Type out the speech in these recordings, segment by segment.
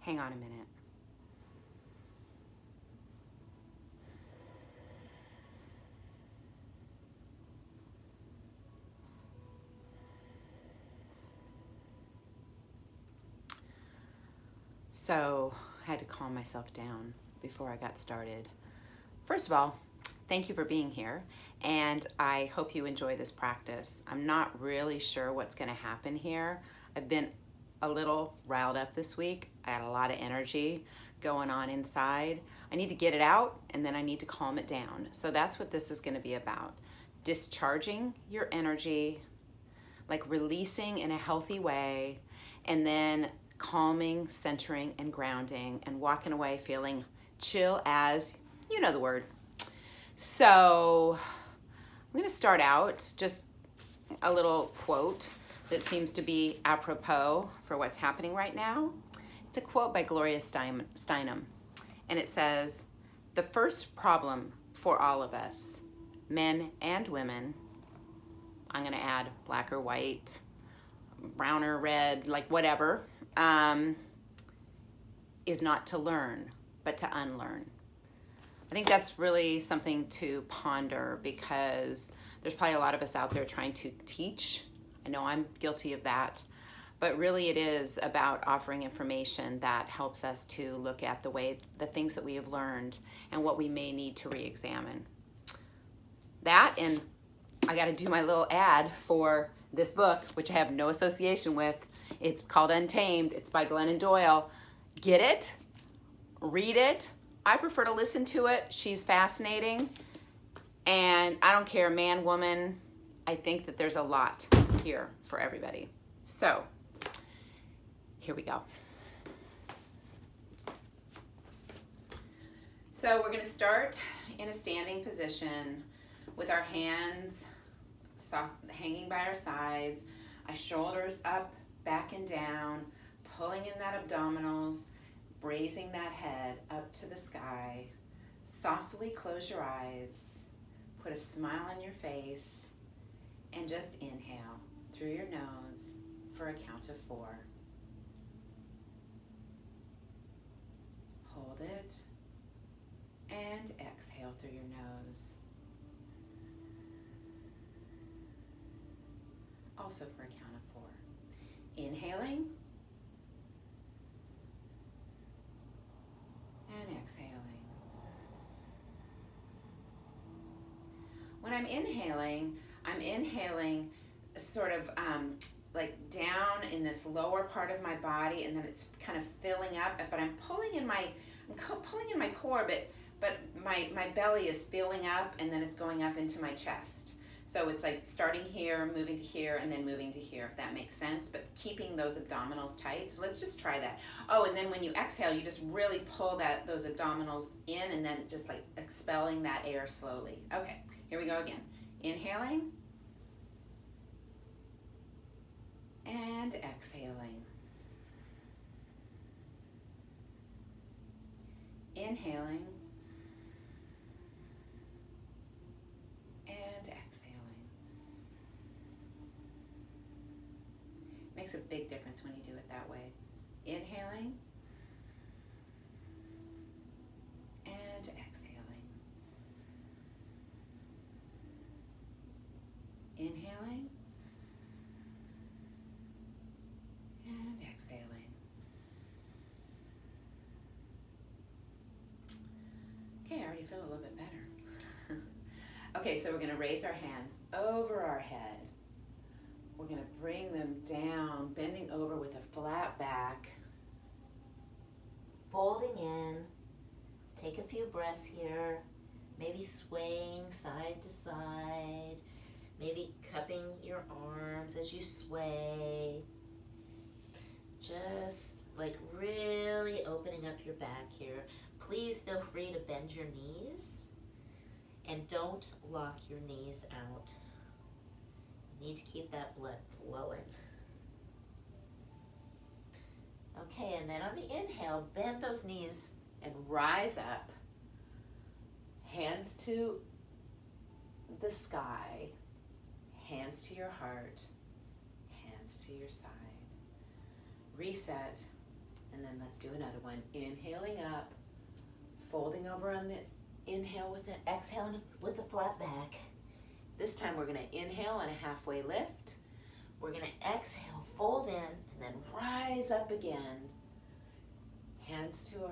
Hang on a minute. So I had to calm myself down before I got started. First of all, thank you for being here, and I hope you enjoy this practice. I'm not really sure what's going to happen here. I've been a little riled up this week. I had a lot of energy going on inside. I need to get it out, and then I need to calm it down. So that's what this is going to be about. Discharging your energy, like releasing in a healthy way, and then calming, centering, and grounding, and walking away feeling chill as, you know the word. So I'm going to start out just a little quote that seems to be apropos for what's happening right now. It's a quote by Gloria Steinem, and it says, "The first problem for all of us, men and women," I'm going to add black or white, brown or red, like whatever, is not to learn, but to unlearn. I think that's really something to ponder, because there's probably a lot of us out there trying to teach. I know I'm guilty of that, but really it is about offering information that helps us to look at the things that we have learned and what we may need to re-examine. That, and I got to do my little ad for this book, which I have no association with. It's called Untamed. It's by Glennon Doyle. Get it, read it. I prefer to listen to it. She's fascinating. And I don't care, man, woman. I think that there's a lot here for everybody. So here we go. So we're going to start in a standing position with our hands soft, hanging by our sides, our shoulders up, back and down, pulling in that abdominals, raising that head up to the sky. Softly close your eyes, put a smile on your face, and just inhale through your nose for a count of 4. Hold it, and exhale through your nose. Also for a count of 4. Inhaling and exhaling. When I'm inhaling sort of like down in this lower part of my body, and then it's kind of filling up, but I'm pulling in my core, but my belly is filling up, and then it's going up into my chest. So it's like starting here, moving to here, and then moving to here, if that makes sense, but keeping those abdominals tight. So let's just try that. Oh, and then when you exhale, you just really pull those abdominals in, and then just like expelling that air slowly. Okay, here we go again. Inhaling and exhaling. Inhaling and exhaling. Makes a big difference when you do it that way. Inhaling and exhaling. Inhaling and exhaling. Okay, I already feel a little bit better. Okay, so we're going to raise our hands over our head. We're going to bring them down, bending over with a flat back. Folding in. Let's take a few breaths here. Maybe swaying side to side. Maybe cupping your arms as you sway. Just like really opening up your back here. Please feel free to bend your knees, and don't lock your knees out. You need to keep that blood flowing. Okay, and then on the inhale, bend those knees And rise up. Hands to the sky. Hands to your heart. Hands to your side. Reset And then let's do another one. Inhaling up, folding over on the inhale with the exhale with a flat back. This time we're gonna inhale on a halfway lift. We're gonna exhale, fold in, and then rise up again. Hands to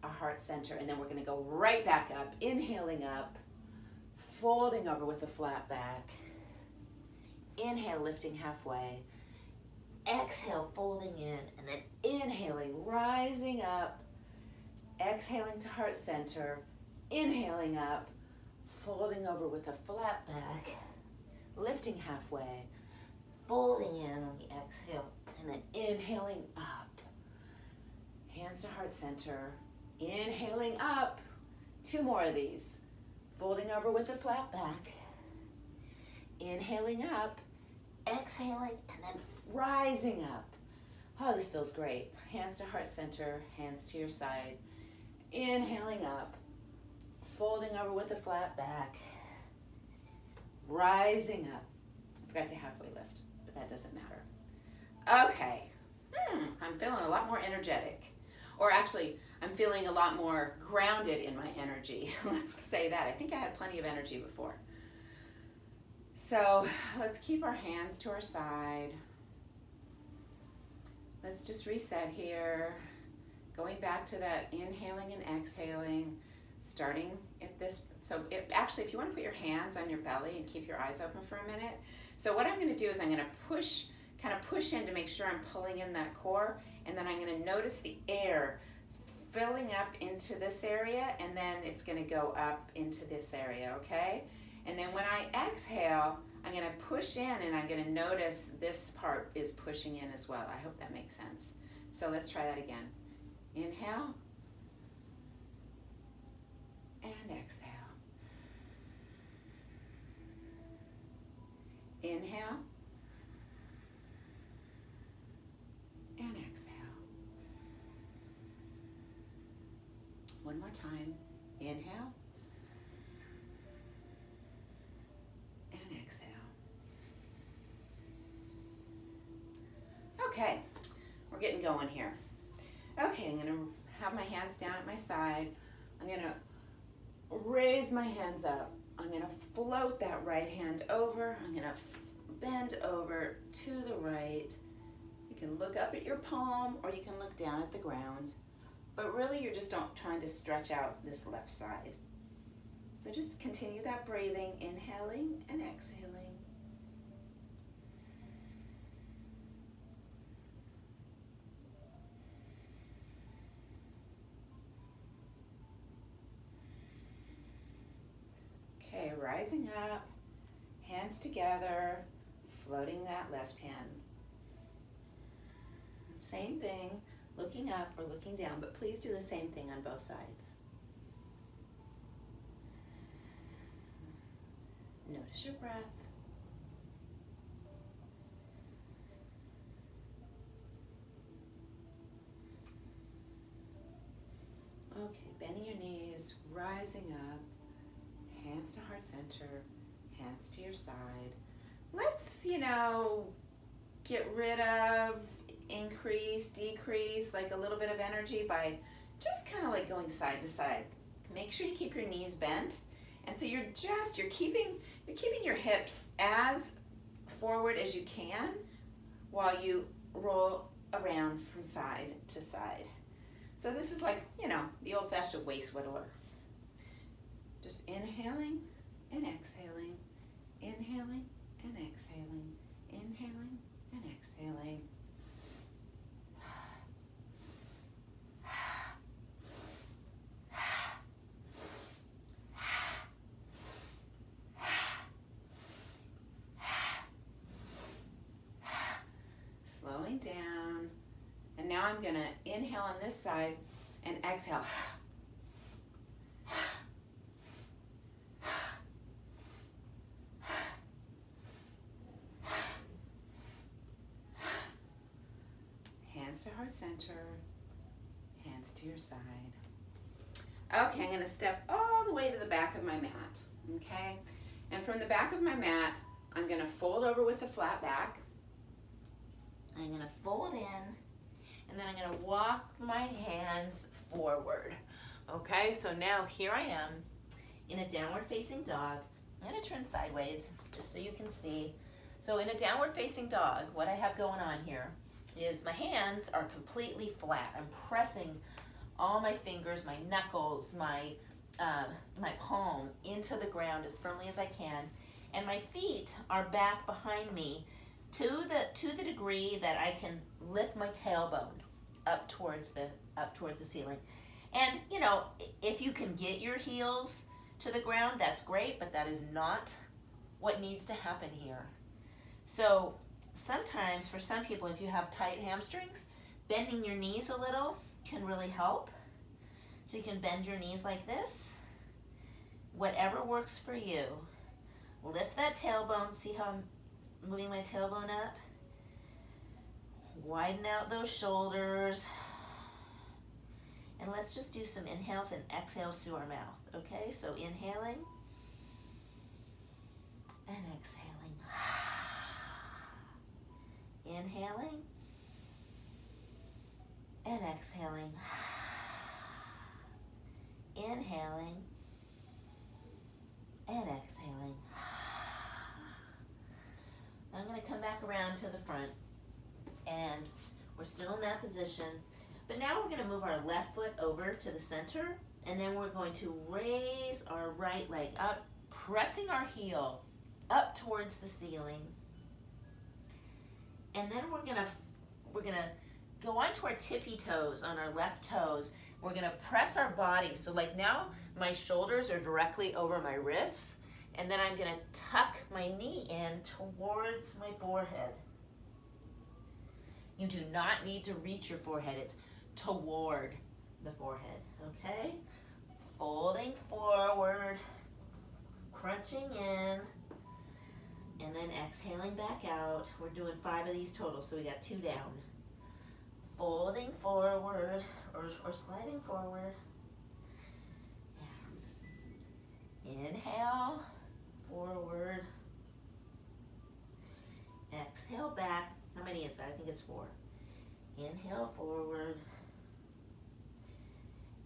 our heart center, and then we're gonna go right back up, inhaling up, folding over with a flat back. Inhale, lifting halfway. Exhale, folding in, and then inhaling, rising up. Exhaling to heart center, inhaling up, folding over with a flat back, lifting halfway, folding in on the exhale, and then inhaling up. Hands to heart center, inhaling up. 2 more of these. Folding over with a flat back, inhaling up, exhaling, and then rising up. Oh, this feels great. Hands to heart center, hands to your side. Inhaling up, folding over with a flat back, rising up. I forgot to halfway lift, but that doesn't matter. Okay, I'm feeling a lot more energetic. Or actually, I'm feeling a lot more grounded in my energy. Let's say that. I think I had plenty of energy before. So let's keep our hands to our side. Let's just reset here. Going back to that inhaling and exhaling, starting at this. So actually, if you want to put your hands on your belly and keep your eyes open for a minute. So what I'm going to do is I'm going to kind of push in to make sure I'm pulling in that core, and then I'm going to notice the air filling up into this area, and then it's going to go up into this area, okay? And then when I exhale, I'm going to push in, and I'm going to notice this part is pushing in as well. I hope that makes sense. So let's try that again. Inhale and exhale. Inhale and exhale. One more time. Inhale and exhale. Okay, we're getting going here. Okay, I'm going to have my hands down at my side. I'm going to raise my hands up. I'm going to float that right hand over. I'm going to bend over to the right. You can look up at your palm, or you can look down at the ground. But really, you're just trying to stretch out this left side. So just continue that breathing, inhaling and exhaling. Okay, rising up, hands together, floating that left hand. Same thing, looking up or looking down, but please do the same thing on both sides. Notice your breath. Okay, bending your knees, rising up, hands to heart center, hands to your side. Let's, get rid of, increase, decrease, like a little bit of energy by just kind of like going side to side. Make sure you keep your knees bent. And so you're keeping your hips as forward as you can while you roll around from side to side. So this is like, the old-fashioned waist whittler. Just inhaling and exhaling, inhaling and exhaling, inhaling and exhaling. Slowing down. And now I'm going to inhale on this side and exhale. Hands to heart center, hands to your side. Okay, I'm going to step all the way to the back of my mat, okay? And from the back of my mat, I'm going to fold over with a flat back. I'm going to fold in, and then I'm going gonna walk my hands forward. Okay, so now here I am in a downward facing dog. I'm gonna turn sideways just so you can see. So in a downward facing dog, what I have going on here is my hands are completely flat. I'm pressing all my fingers, my knuckles, my palm into the ground as firmly as I can, and my feet are back behind me to the degree that I can lift my tailbone up towards the ceiling. And you know, if you can get your heels to the ground, that's great, but that is not what needs to happen here. So sometimes for some people, if you have tight hamstrings, bending your knees a little can really help. So you can bend your knees like this, whatever works for you. Lift that tailbone. See how I'm moving my tailbone up? Widen out those shoulders. And let's just do some inhales and exhales through our mouth, okay? So inhaling and exhaling. Inhaling and exhaling. Inhaling and exhaling. I'm going to come back around to the front, and we're still in that position, but now we're going to move our left foot over to the center, and then we're going to raise our right leg up, pressing our heel up towards the ceiling. And then we're gonna go onto our tippy toes on our left toes. We're gonna press our body. So like now my shoulders are directly over my wrists, and then I'm gonna tuck my knee in towards my forehead. You do not need to reach your forehead, it's toward the forehead, okay? Folding forward, crunching in, and then exhaling back out. We're doing 5 of these total, so we got 2 down. Folding forward or sliding forward. Inhale, forward. Exhale back. How many is that? I think it's 4. Inhale forward.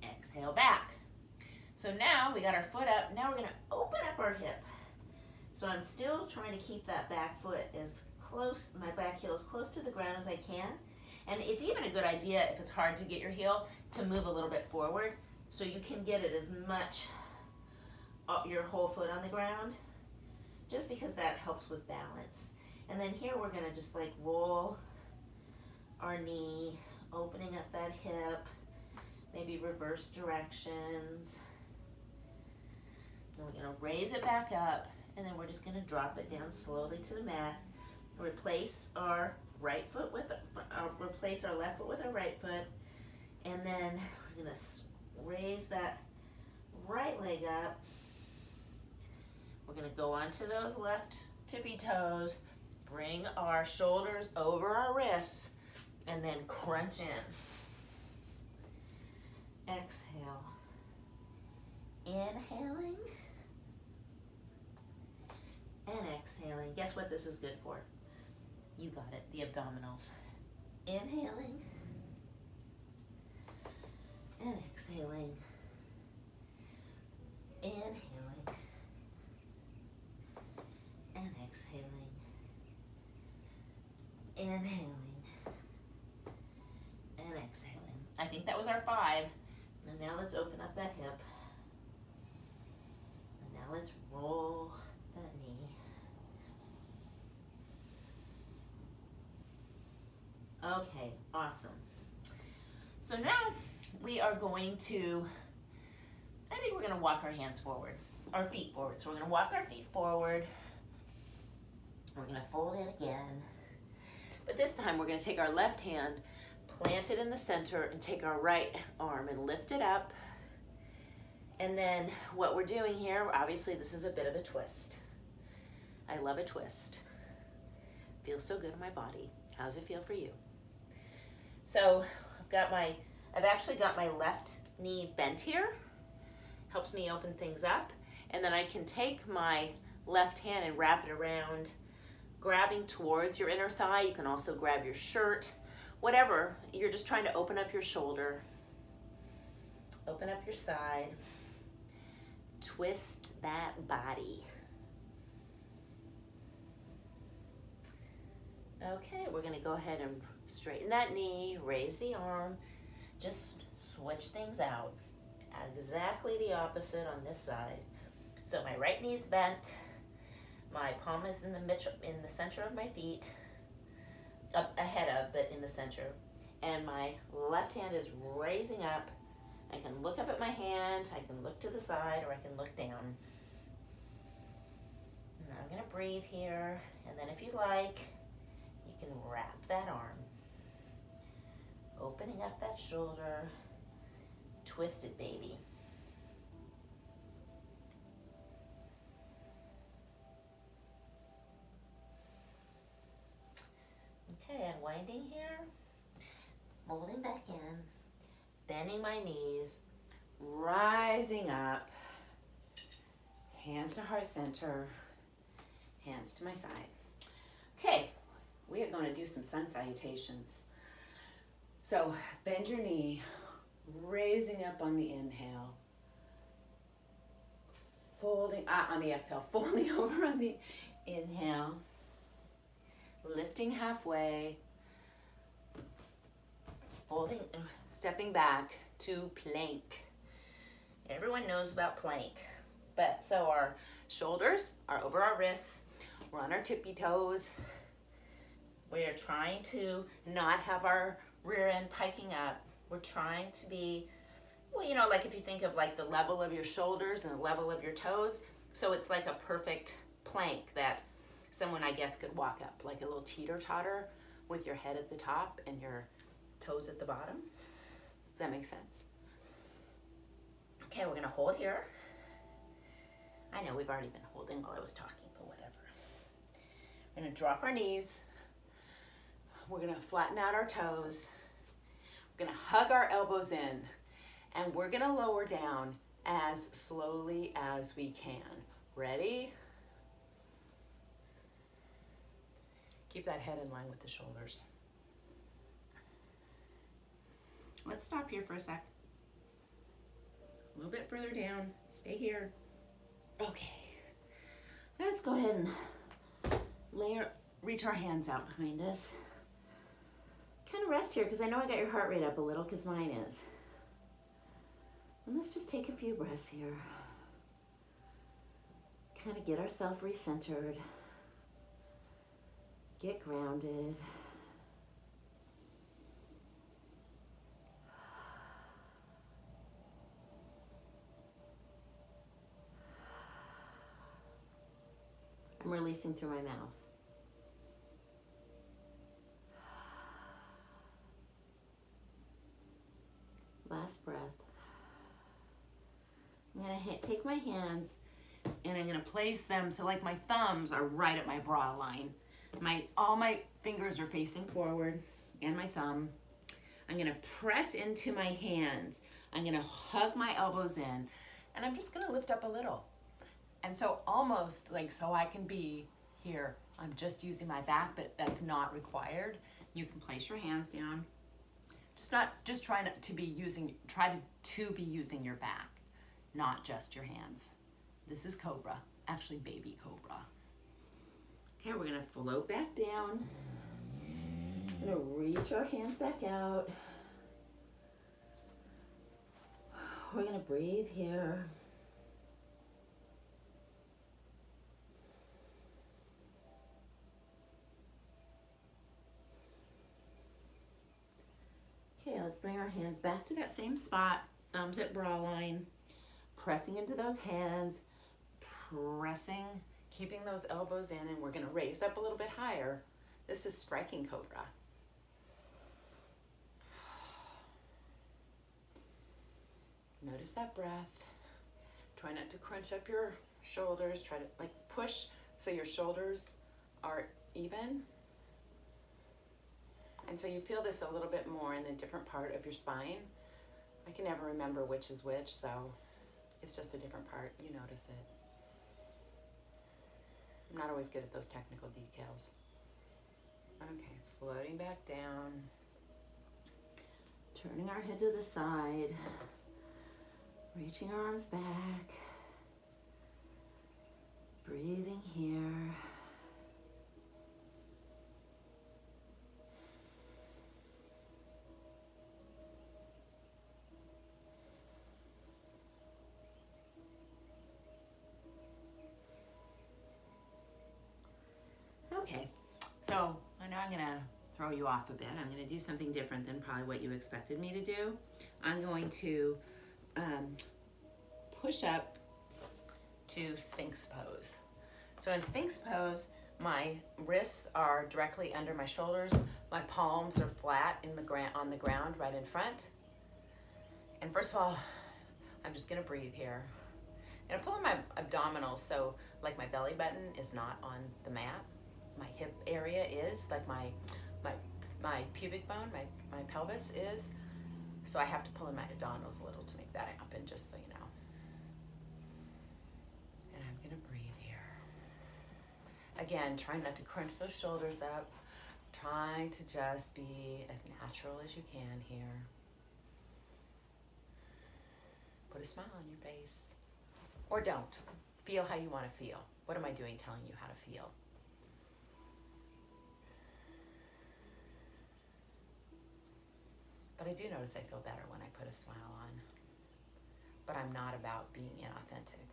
Exhale back. So now we got our foot up. Now we're going to open up our hip. So I'm still trying to keep that back foot as close, my back heel as close to the ground as I can. And it's even a good idea, if it's hard to get your heel, to move a little bit forward so you can get it as much your whole foot on the ground, just because that helps with balance. And then here we're gonna just like roll our knee, opening up that hip, maybe reverse directions. And we're gonna raise it back up, and then we're just gonna drop it down slowly to the mat. Replace our right foot with, replace our left foot with our right foot, and then we're gonna raise that right leg up. We're gonna go onto those left tippy toes, bring our shoulders over our wrists, and then crunch in. Exhale. Inhaling and exhaling. Guess what this is good for? You got it, the abdominals. Inhaling and exhaling. Inhaling and exhaling. Inhaling and exhaling. I think that was our 5. And now let's open up that hip. And now let's roll that knee. Okay, awesome. So now we are going to, I think we're going to walk our hands forward, our feet forward. So we're going to walk our feet forward. We're going to fold in again. But this time we're going to take our left hand, plant it in the center, and take our right arm and lift it up. And then what we're doing here, obviously this is a bit of a twist. I love a twist. Feels so good in my body. How does it feel for you? So I've actually got my left knee bent here. Helps me open things up. And then I can take my left hand and wrap it around, grabbing towards your inner thigh. You can also grab your shirt, whatever, you're just trying to open up your shoulder, open up your side, twist that body. Okay, we're gonna go ahead and straighten that knee, raise the arm, just switch things out. Exactly the opposite on this side. So my right knee's bent, my palm is in the center of my feet, up ahead of, but in the center. And my left hand is raising up. I can look up at my hand, I can look to the side, or I can look down. And I'm gonna breathe here, and then if you like, you can wrap that arm. Opening up that shoulder, twist it, baby. Okay, unwinding here, folding back in, bending my knees, Rising up, hands to heart center, hands to my side. Okay, we are going to do some sun salutations. So bend your knee, raising up on the inhale, folding on the exhale, folding over on the inhale, lifting halfway, folding, stepping back to plank. Everyone knows about plank, but so our shoulders are over our wrists, we're on our tippy toes. We're trying to not have our rear end piking up. We're trying to be, well, you know, like if you think of like the level of your shoulders and the level of your toes, so it's like a perfect plank that someone, I guess, could walk up, like a little teeter-totter with your head at the top and your toes at the bottom. Does that make sense? Okay, we're gonna hold here. I know we've already been holding while I was talking, but whatever. We're gonna drop our knees. We're gonna flatten out our toes. We're gonna hug our elbows in, and we're gonna lower down as slowly as we can. Ready? Keep that head in line with the shoulders. Let's stop here for a sec. A little bit further down. Stay here. Okay. Let's go ahead and reach our hands out behind us. Kind of rest here because I know I got your heart rate up a little because mine is. And let's just take a few breaths here. Kind of get ourselves recentered. Get grounded. I'm releasing through my mouth. Last breath. I'm going to take my hands and I'm going to place them so like my thumbs are right at my bra line. All my fingers are facing forward and my thumb. I'm going to press into my hands. I'm going to hug my elbows in and I'm just going to lift up a little. And so almost like so I can be here. I'm just using my back, but that's not required. You can place your hands down. Try to be using your back, not just your hands. This is cobra, actually baby cobra. Okay, we're gonna float back down. We're gonna reach our hands back out. We're gonna breathe here. Okay, let's bring our hands back to that same spot, thumbs at bra line, pressing into those hands, pressing, keeping those elbows in, and we're gonna raise up a little bit higher. This is striking cobra. Notice that breath. Try not to crunch up your shoulders. Try to like push so your shoulders are even. And so you feel this a little bit more in a different part of your spine. I can never remember which is which, so it's just a different part. You notice it. I'm not always good at those technical details. Okay, floating back down. Turning our head to the side, reaching our arms back, breathing here. Okay, so I know I'm gonna throw you off a bit. I'm gonna do something different than probably what you expected me to do. I'm going to push up to Sphinx pose. So in Sphinx pose, my wrists are directly under my shoulders. My palms are flat on the ground right in front. And first of all, I'm just gonna breathe here. And I'm pulling my abdominals so like my belly button is not on the mat. My hip area is, like my pubic bone, my pelvis is. So I have to pull in my abdominals a little to make that happen, just so you know. And I'm gonna breathe here. Again, trying not to crunch those shoulders up, trying to just be as natural as you can here. Put a smile on your face. Or don't. Feel how you want to feel. What am I doing telling you how to feel? But I do notice I feel better when I put a smile on. But I'm not about being inauthentic.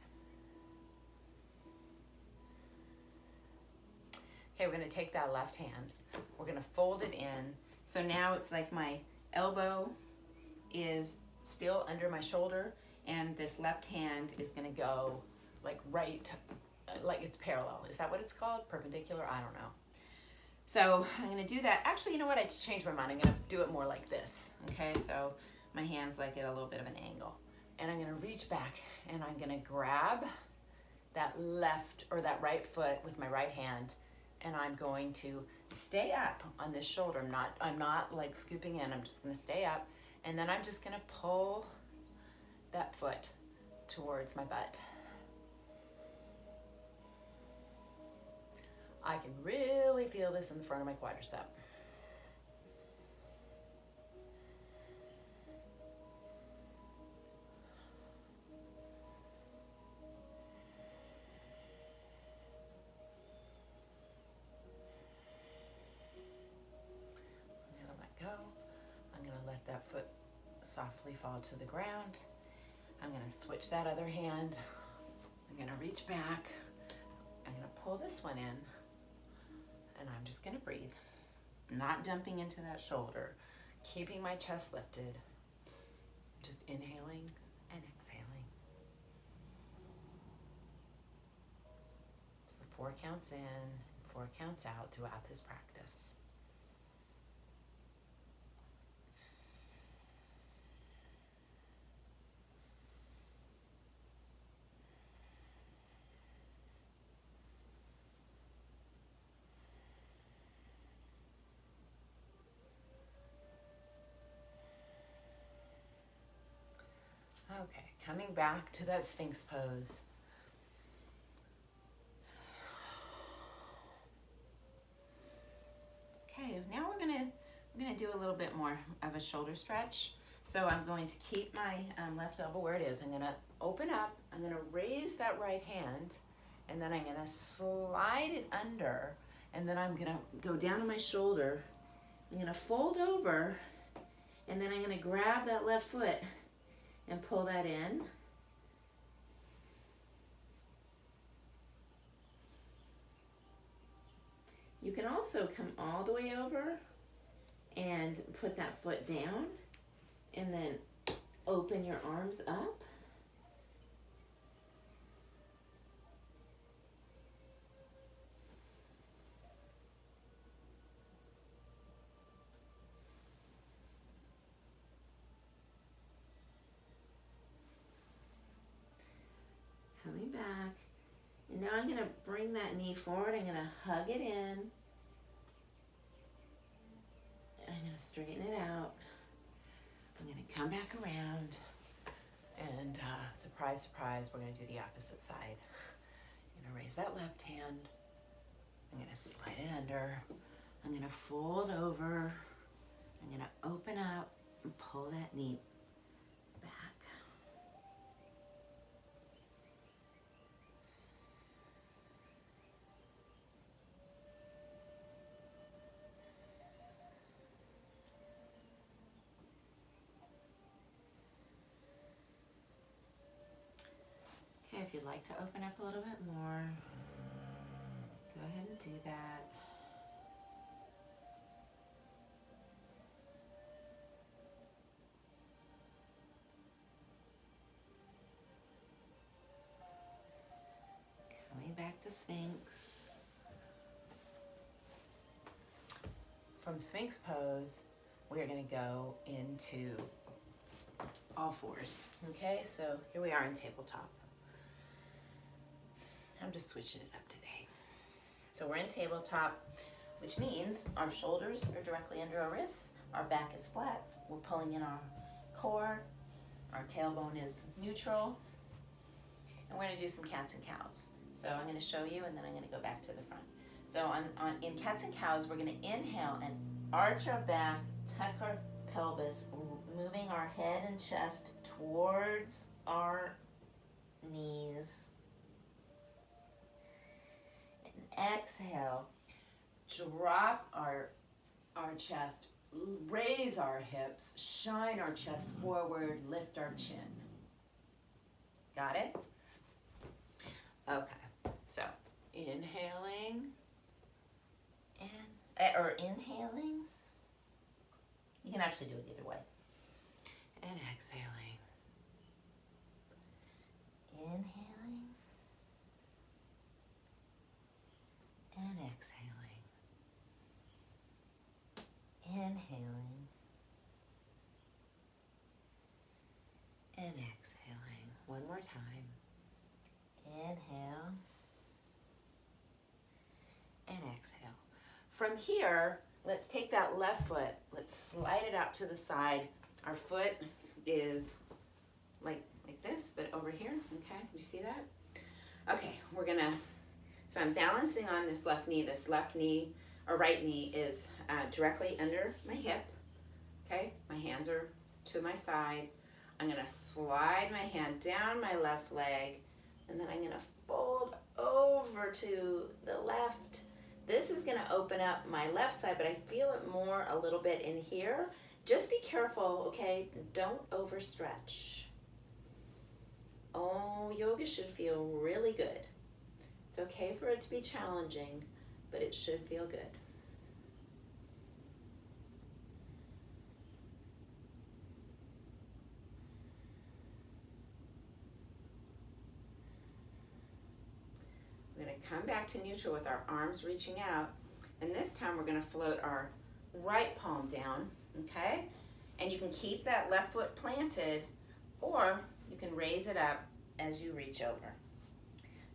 Okay, we're gonna take that left hand. We're gonna fold it in. So now it's like my elbow is still under my shoulder, and this left hand is gonna go like right, like it's parallel. Is that what it's called? Perpendicular? I don't know. So I'm gonna do that. Actually, you know what? I changed my mind. I'm gonna do it more like this. Okay, so my hand's like at a little bit of an angle. And I'm gonna reach back and I'm gonna grab that left or that right foot with my right hand, and I'm going to stay up on this shoulder. I'm not like scooping in. I'm just gonna stay up, and then I'm just gonna pull that foot towards my butt. I can really feel this in the front of my quadricep. I'm gonna let go. I'm gonna let that foot softly fall to the ground. I'm gonna switch that other hand. I'm gonna reach back. I'm gonna pull this one in. And I'm just gonna breathe, not dumping into that shoulder, keeping my chest lifted, just inhaling and exhaling. So 4 counts in, 4 counts out throughout this practice. Okay, coming back to that Sphinx pose. Okay, now we're gonna do a little bit more of a shoulder stretch. So I'm going to keep my left elbow where it is. I'm gonna open up. I'm gonna raise that right hand, and then I'm gonna slide it under, and then I'm gonna go down to my shoulder. I'm gonna fold over, and then I'm gonna grab that left foot and pull that in. You can also come all the way over and put that foot down and then open your arms up. Coming back. And now I'm gonna bring that knee forward. I'm gonna hug it in. I'm gonna straighten it out. I'm gonna come back around. And surprise, surprise, we're gonna do the opposite side. I'm gonna raise that left hand. I'm gonna slide it under. I'm gonna fold over. I'm gonna open up. and pull that knee back. Okay, if you'd like to open up a little bit more, go ahead and do that. Coming back to Sphinx. From Sphinx pose, we're going to go into all fours. Okay, so here we are in tabletop. I'm just switching it up today. So we're in tabletop, which means our shoulders are directly under our wrists, our back is flat, we're pulling in our core, our tailbone is neutral, and we're going to do some cats and cows. So I'm going to show you, and then I'm going to go back to the front. So in cats and cows, we're going to inhale and arch our back, tuck our pelvis, moving our head and chest towards our knees. And exhale, drop our chest, raise our hips, shine our chest forward, lift our chin. Got it? Okay, so inhaling or inhaling. You can actually do it either way. And exhaling. Inhaling. And exhaling. Inhaling. And exhaling. One more time. Inhale. And exhale. From here, let's take that left foot, let's slide it out to the side. Our foot is like this, but over here, okay? You see that? Okay, so I'm balancing on this left knee, or right knee is directly under my hip, okay? My hands are to my side. I'm gonna slide my hand down my left leg, and then I'm gonna fold over to the left. This is gonna open up my left side, but I feel it more a little bit in here. Just be careful, okay? Don't overstretch. Oh, yoga should feel really good. It's okay for it to be challenging, but it should feel good. We're going to come back to neutral with our arms reaching out, and this time we're going to float our right palm down, okay? And you can keep that left foot planted, or you can raise it up as you reach over.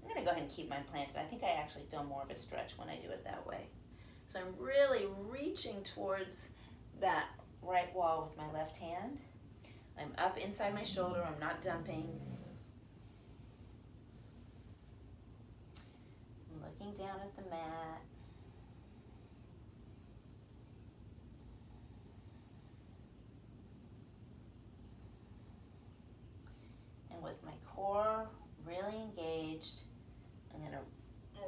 I'm going to go ahead and keep mine planted. I think I actually feel more of a stretch when I do it that way. So I'm really reaching towards that right wall with my left hand. I'm up inside my shoulder, I'm not dumping. Looking down at the mat. And with my core really engaged, I'm going to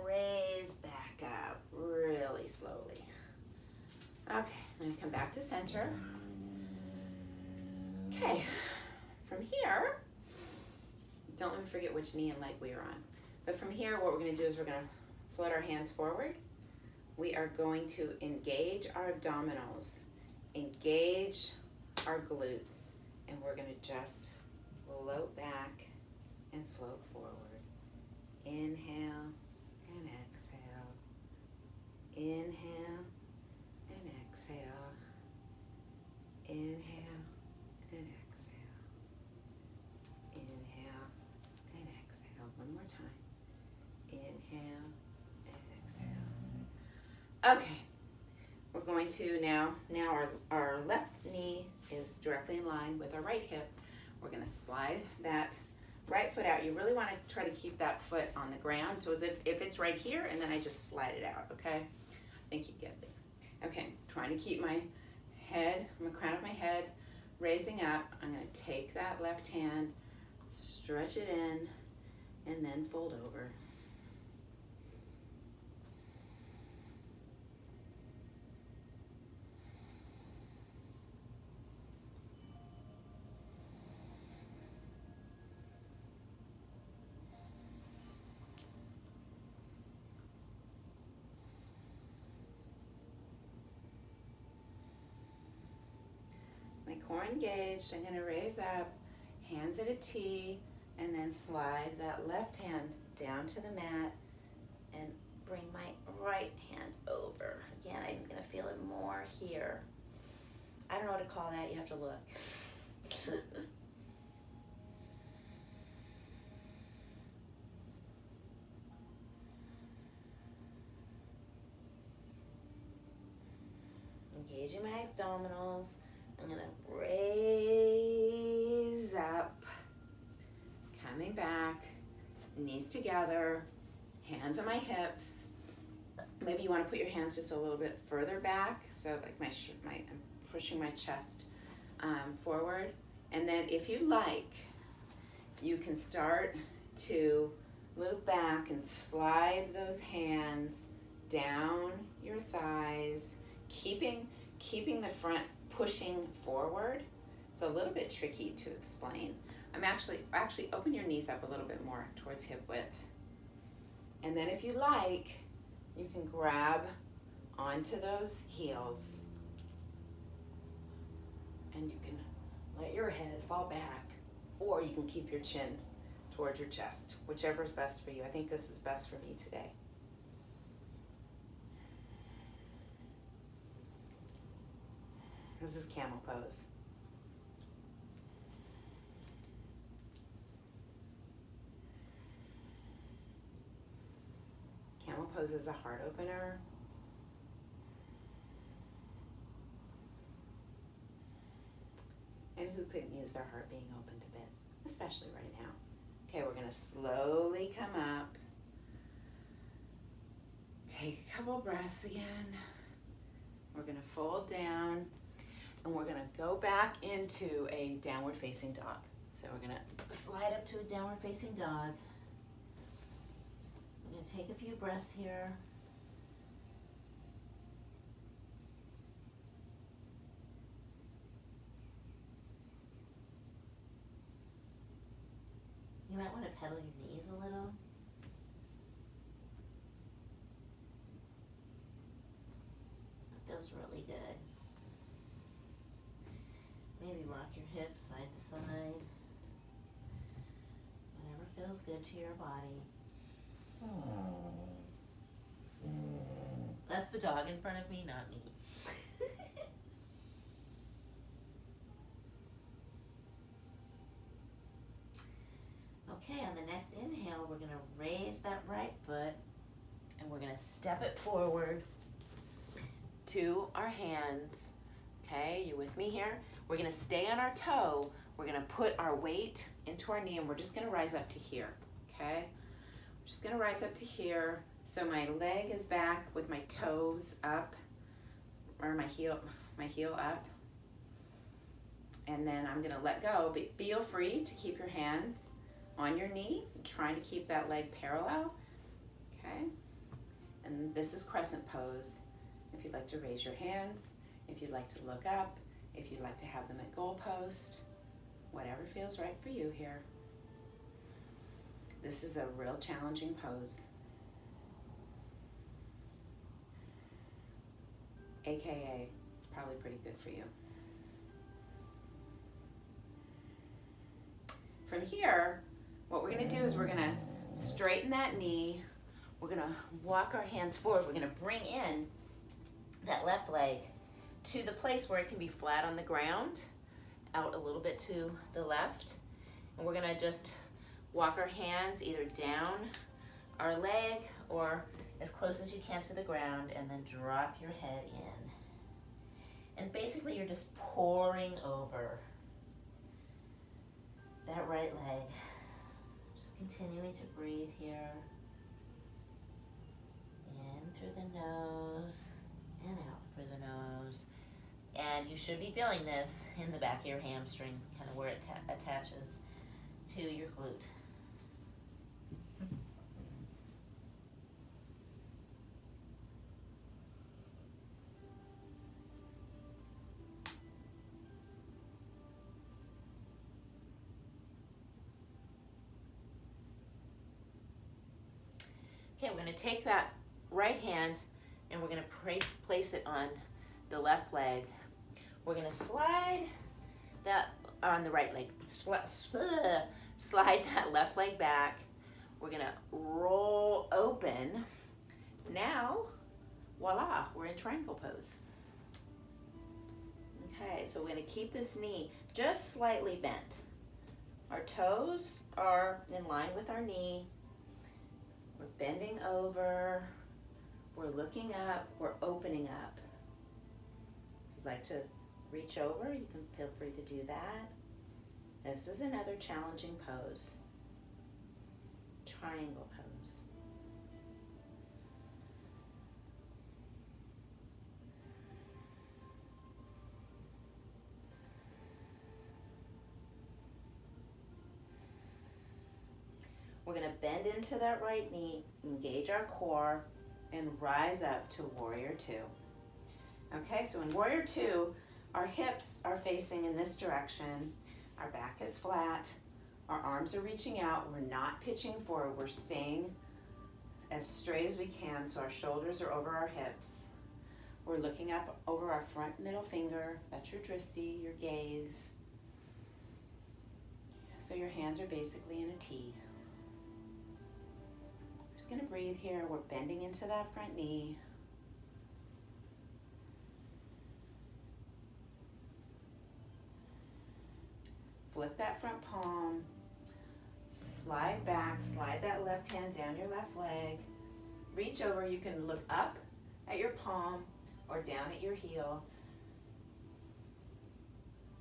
raise back up really slowly. Okay, I'm going to come back to center. Okay, from here, don't let me forget which knee and leg we are on. But from here, what we're going to do is we're going to float our hands forward. We are going to engage our abdominals, engage our glutes, and we're going to just float back and float forward. Inhale and exhale. Inhale and exhale. Inhale and exhale. Inhale and exhale. One more time. Inhale and exhale. Okay, we're going to now our left knee is directly in line with our right hip. We're going to slide that right foot out. You really want to try to keep that foot on the ground. So as if it's right here, and then I just slide it out, okay? I think you get there. Okay, trying to keep my head, my crown of my head, raising up, I'm going to take that left hand, stretch it in, and then fold over. My core engaged, I'm going to raise up, hands at a T, and then slide that left hand down to the mat and bring my right hand over. Again, I'm going to feel it more here. I don't know what to call that, you have to look. Engaging my abdominals. I'm going to raise up, coming back, knees together, hands on my hips. Maybe you want to put your hands just a little bit further back, so like I'm pushing my chest forward. And then if you like, you can start to move back and slide those hands down your thighs, keeping the front pushing forward. It's a little bit tricky to explain. I'm actually open your knees up a little bit more towards hip width. And then if you like, you can grab onto those heels and you can let your head fall back, or you can keep your chin towards your chest, whichever is best for you. I think this is best for me today. This is camel pose. Camel pose is a heart opener. And who couldn't use their heart being opened a bit, especially right now. Okay, we're gonna slowly come up. Take a couple breaths again. We're gonna fold down. And we're gonna go back into a downward facing dog. So we're gonna slide up to a downward facing dog. I'm gonna take a few breaths here. You might want to pedal your knees a little. That feels really good. Maybe rock your hips side to side. Whatever feels good to your body. That's the dog in front of me, not me. Okay, on the next inhale, we're going to raise that right foot and we're going to step it forward to our hands. Okay, you with me here? We're gonna stay on our toe. We're gonna put our weight into our knee and we're just gonna rise up to here, okay? I'm just gonna rise up to here. So my leg is back with my toes up, or my heel up. And then I'm gonna let go, but feel free to keep your hands on your knee, trying to keep that leg parallel, okay? And this is crescent pose. If you'd like to raise your hands, if you'd like to look up, if you'd like to have them at goalpost, whatever feels right for you here. This is a real challenging pose. AKA, it's probably pretty good for you. From here, what we're gonna do is we're gonna straighten that knee. We're gonna walk our hands forward. We're gonna bring in that left leg to the place where it can be flat on the ground, out a little bit to the left. And we're gonna just walk our hands either down our leg or as close as you can to the ground, and then drop your head in. And basically you're just pouring over that right leg. Just continuing to breathe here. In through the nose and out through the nose. And you should be feeling this in the back of your hamstring, kind of where it attaches to your glute. Okay, we're going to take that right hand and we're going to place it on the left leg. We're going to slide that on the right leg. Slide that left leg back. We're going to roll open. Now, voila, we're in triangle pose. Okay, so we're going to keep this knee just slightly bent. Our toes are in line with our knee. We're bending over, we're looking up, we're opening up. If you'd like to reach over, you can feel free to do that. This is another challenging pose. Triangle pose. We're going to bend into that right knee, engage our core, and rise up to Warrior Two. Okay, so in Warrior Two, our hips are facing in this direction, our back is flat, our arms are reaching out, we're not pitching forward, we're staying as straight as we can, so our shoulders are over our hips. We're looking up over our front middle finger, that's your drishti, your gaze. So your hands are basically in a T. Going to breathe here. We're bending into that front knee. Flip that front palm. Slide back. Slide that left hand down your left leg. Reach over. You can look up at your palm or down at your heel.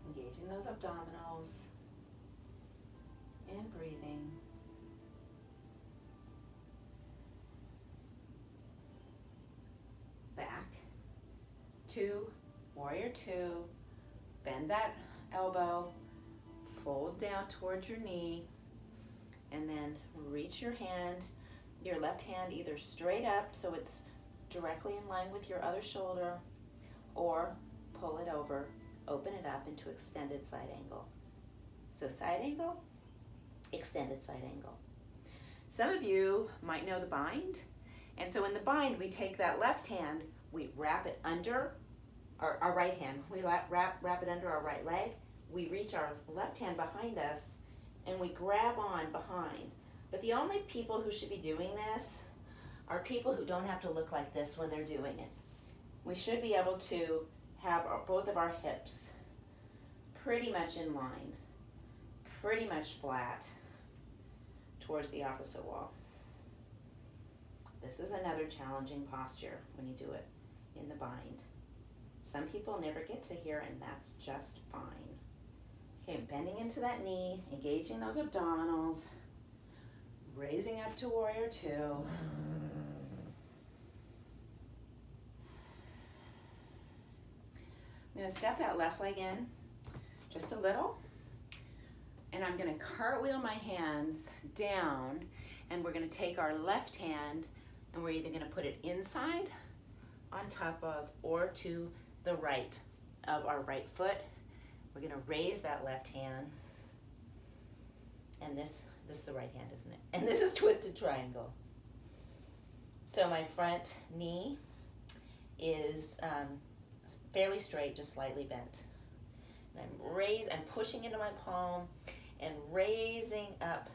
Engaging those abdominals and breathing. Back to Warrior Two, bend that elbow, fold down towards your knee, and then reach your hand, your left hand either straight up so it's directly in line with your other shoulder, or pull it over, open it up into extended side angle. So side angle, extended side angle. Some of you might know the bind. And so in the bind, we take that left hand, we wrap it under our right hand. We wrap it under our right leg. We reach our left hand behind us, and we grab on behind. But the only people who should be doing this are people who don't have to look like this when they're doing it. We should be able to have both of our hips pretty much in line, pretty much flat towards the opposite wall. This is another challenging posture when you do it in the bind. Some people never get to here, and that's just fine. Okay, bending into that knee, engaging those abdominals, raising up to Warrior Two. I'm gonna step that left leg in just a little, and I'm gonna cartwheel my hands down, and we're gonna take our left hand and we're either going to put it inside, on top of, or to the right of our right foot. We're going to raise that left hand. And this is the right hand, isn't it? And this is twisted triangle. So my front knee is fairly straight, just slightly bent. And I'm pushing into my palm and raising up,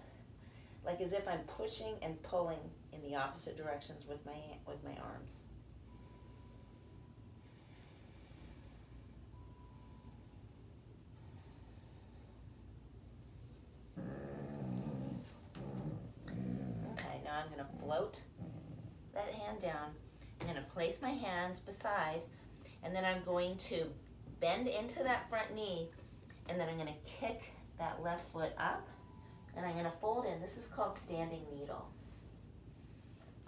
like as if I'm pushing and pulling in the opposite directions with my arms. Okay, now I'm going to float that hand down. I'm going to place my hands beside, and then I'm going to bend into that front knee, and then I'm going to kick that left foot up, and I'm going to fold in. This is called standing needle.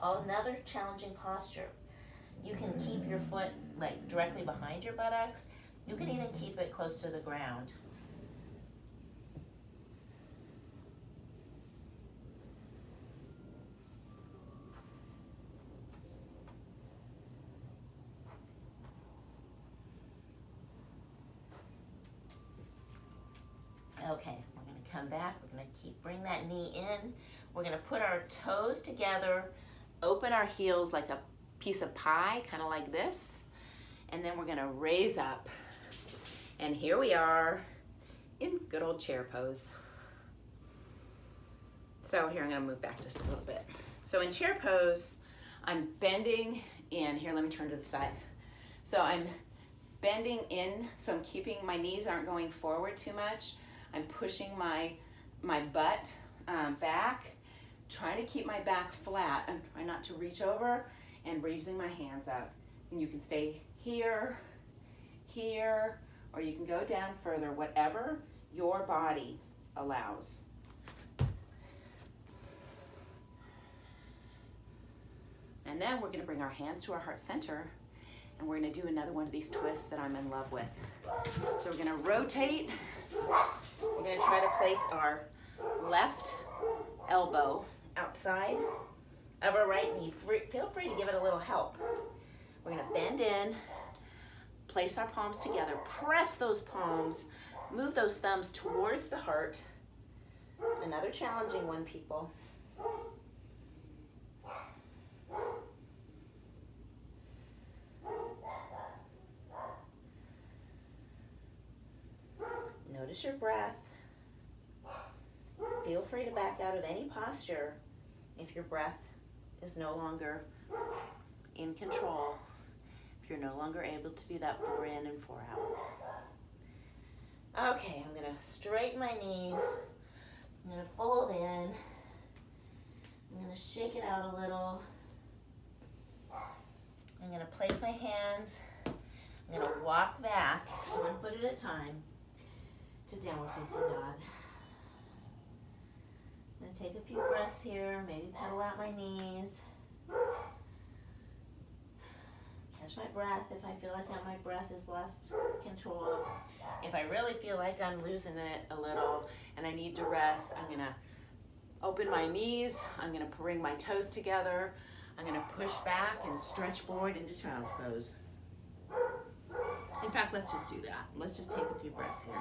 Another challenging posture. You can keep your foot like directly behind your buttocks. You can even keep it close to the ground. Okay, we're going to come back. We're going to bring that knee in. We're going to put our toes together, open our heels like a piece of pie, kind of like this. And then we're going to raise up. And here we are in good old chair pose. So here I'm going to move back just a little bit. So in chair pose, I'm bending in. Here, let me turn to the side. So I'm bending in, so I'm keeping, my knees aren't going forward too much. I'm pushing my butt back, trying to keep my back flat. I'm trying not to reach over and raising my hands up. And you can stay here, here, or you can go down further, whatever your body allows. And then we're going to bring our hands to our heart center, and we're going to do another one of these twists that I'm in love with. So we're going to rotate. We're going to try to place our left elbow outside of our right knee. Feel free to give it a little help. We're going to bend in, place our palms together, press those palms, move those thumbs towards the heart. Another challenging one, people. Notice your breath. Feel free to back out of any posture if your breath is no longer in control, if you're no longer able to do that 4 in and 4 out. Okay, I'm going to straighten my knees. I'm going to fold in. I'm going to shake it out a little. I'm going to place my hands. I'm going to walk back 1 foot at a time to downward facing dog. I'm going to take a few breaths here, maybe pedal out my knees. Catch my breath if I feel like my breath has lost control. If I really feel like I'm losing it a little and I need to rest, I'm going to open my knees. I'm going to bring my toes together. I'm going to push back and stretch forward into child's pose. In fact, let's just do that. Let's just take a few breaths here.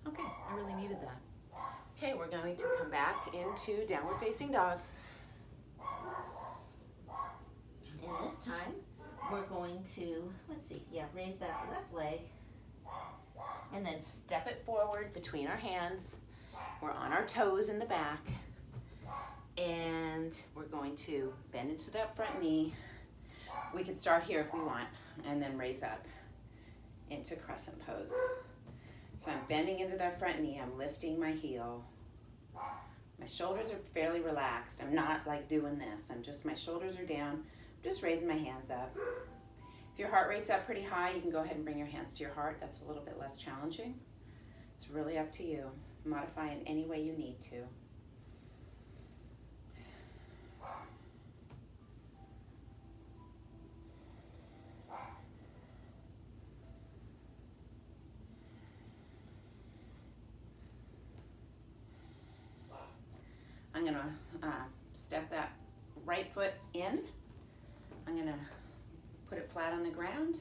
Okay, I really needed that. Okay, we're going to come back into downward facing dog. And this time, we're going to, raise that left leg and then step it forward between our hands. We're on our toes in the back. And we're going to bend into that front knee. We can start here if we want, and then raise up into crescent pose. So I'm bending into that front knee, I'm lifting my heel. My shoulders are fairly relaxed. I'm not like doing this. My shoulders are down. I'm just raising my hands up. If your heart rate's up pretty high, you can go ahead and bring your hands to your heart. That's a little bit less challenging. It's really up to you. Modify in any way you need to. I'm going to step that right foot in. I'm going to put it flat on the ground,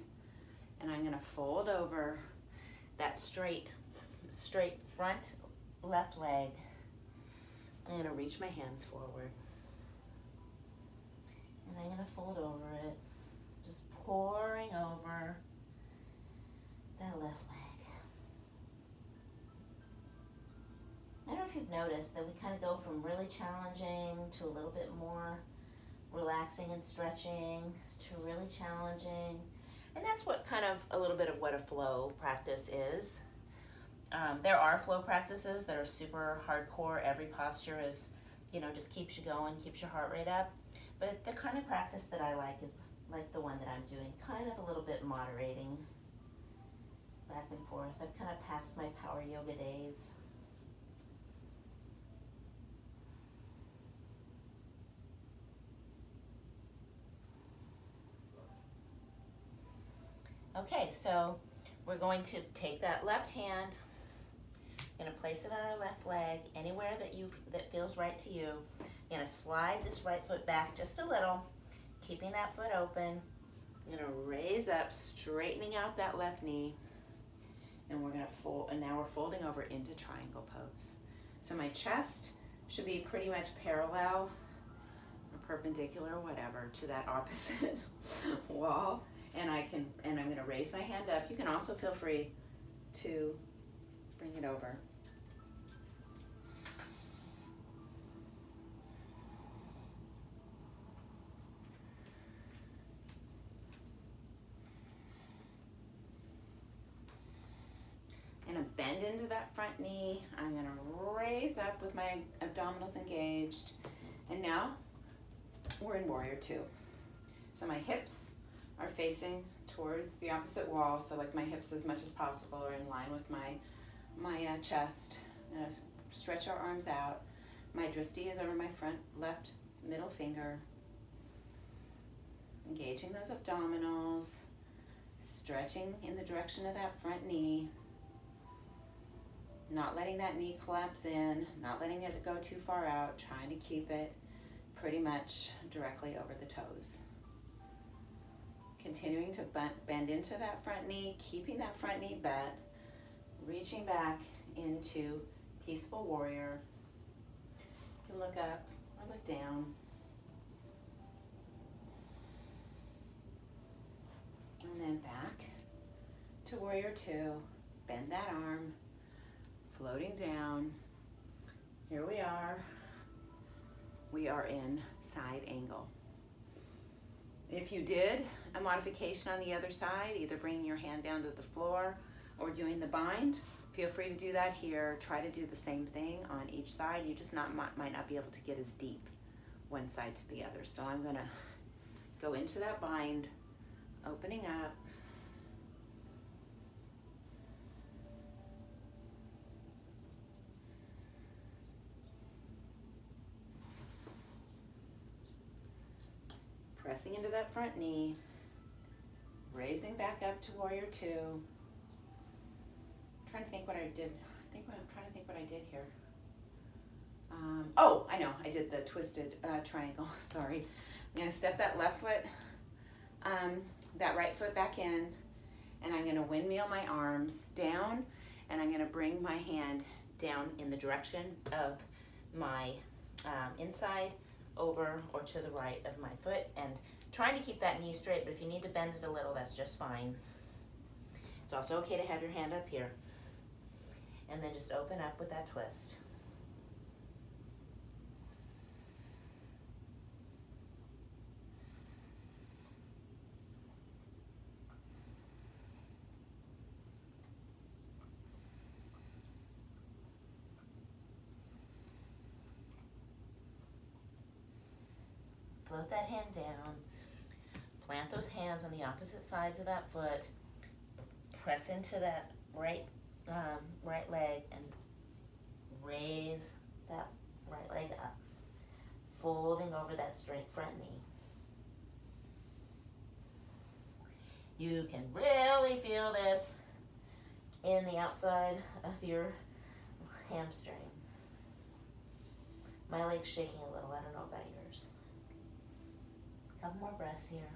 and I'm going to fold over that straight front left leg. I'm going to reach my hands forward, and I'm going to fold over it, just pouring over that left leg. I don't know if you've noticed that we kind of go from really challenging to a little bit more relaxing and stretching to really challenging. And that's what kind of a little bit of what a flow practice is. There are flow practices that are super hardcore. Every posture is, just keeps you going, keeps your heart rate up. But the kind of practice that I like is like the one that I'm doing, kind of a little bit moderating back and forth. I've kind of passed my power yoga days. Okay, so we're going to take that left hand, gonna place it on our left leg, anywhere that feels right to you. Gonna slide this right foot back just a little, keeping that foot open. I'm gonna raise up, straightening out that left knee, and we're gonna fold, and now we're folding over into triangle pose. So my chest should be pretty much parallel or perpendicular, whatever, to that opposite wall. And I'm gonna raise my hand up. You can also feel free to bring it over. I'm gonna bend into that front knee. I'm gonna raise up with my abdominals engaged. And now we're in warrior two. So my hips are facing towards the opposite wall, so like my hips as much as possible are in line with my chest. I'm gonna stretch our arms out. My drishti is over my front left middle finger. Engaging those abdominals, stretching in the direction of that front knee. Not letting that knee collapse in, not letting it go too far out, trying to keep it pretty much directly over the toes. Continuing to bend into that front knee, keeping that front knee bent, reaching back into peaceful warrior. You can look up or look down. And then back to warrior two. Bend that arm, floating down. Here we are. We are in side angle. If you did a modification on the other side, either bringing your hand down to the floor or doing the bind, feel free to do that here. Try to do the same thing on each side. You just might not be able to get as deep one side to the other. So I'm gonna go into that bind, opening up. Pressing into that front knee, raising back up to warrior two. I'm trying to think what I did. I'm trying to think what I did here. Oh, I know, I did the twisted triangle, sorry. I'm gonna step that left foot, that right foot back in, and I'm gonna windmill my arms down, and I'm gonna bring my hand down in the direction of my inside, over or to the right of my foot, and trying to keep that knee straight, but if you need to bend it a little, that's just fine. It's also okay to have your hand up here. And then just open up with that twist. Float that hand down. Plant those hands on the opposite sides of that foot. Press into that right leg and raise that right leg up, folding over that straight front knee. You can really feel this in the outside of your hamstring. My leg's shaking a little, I don't know about yours. Couple more breaths here.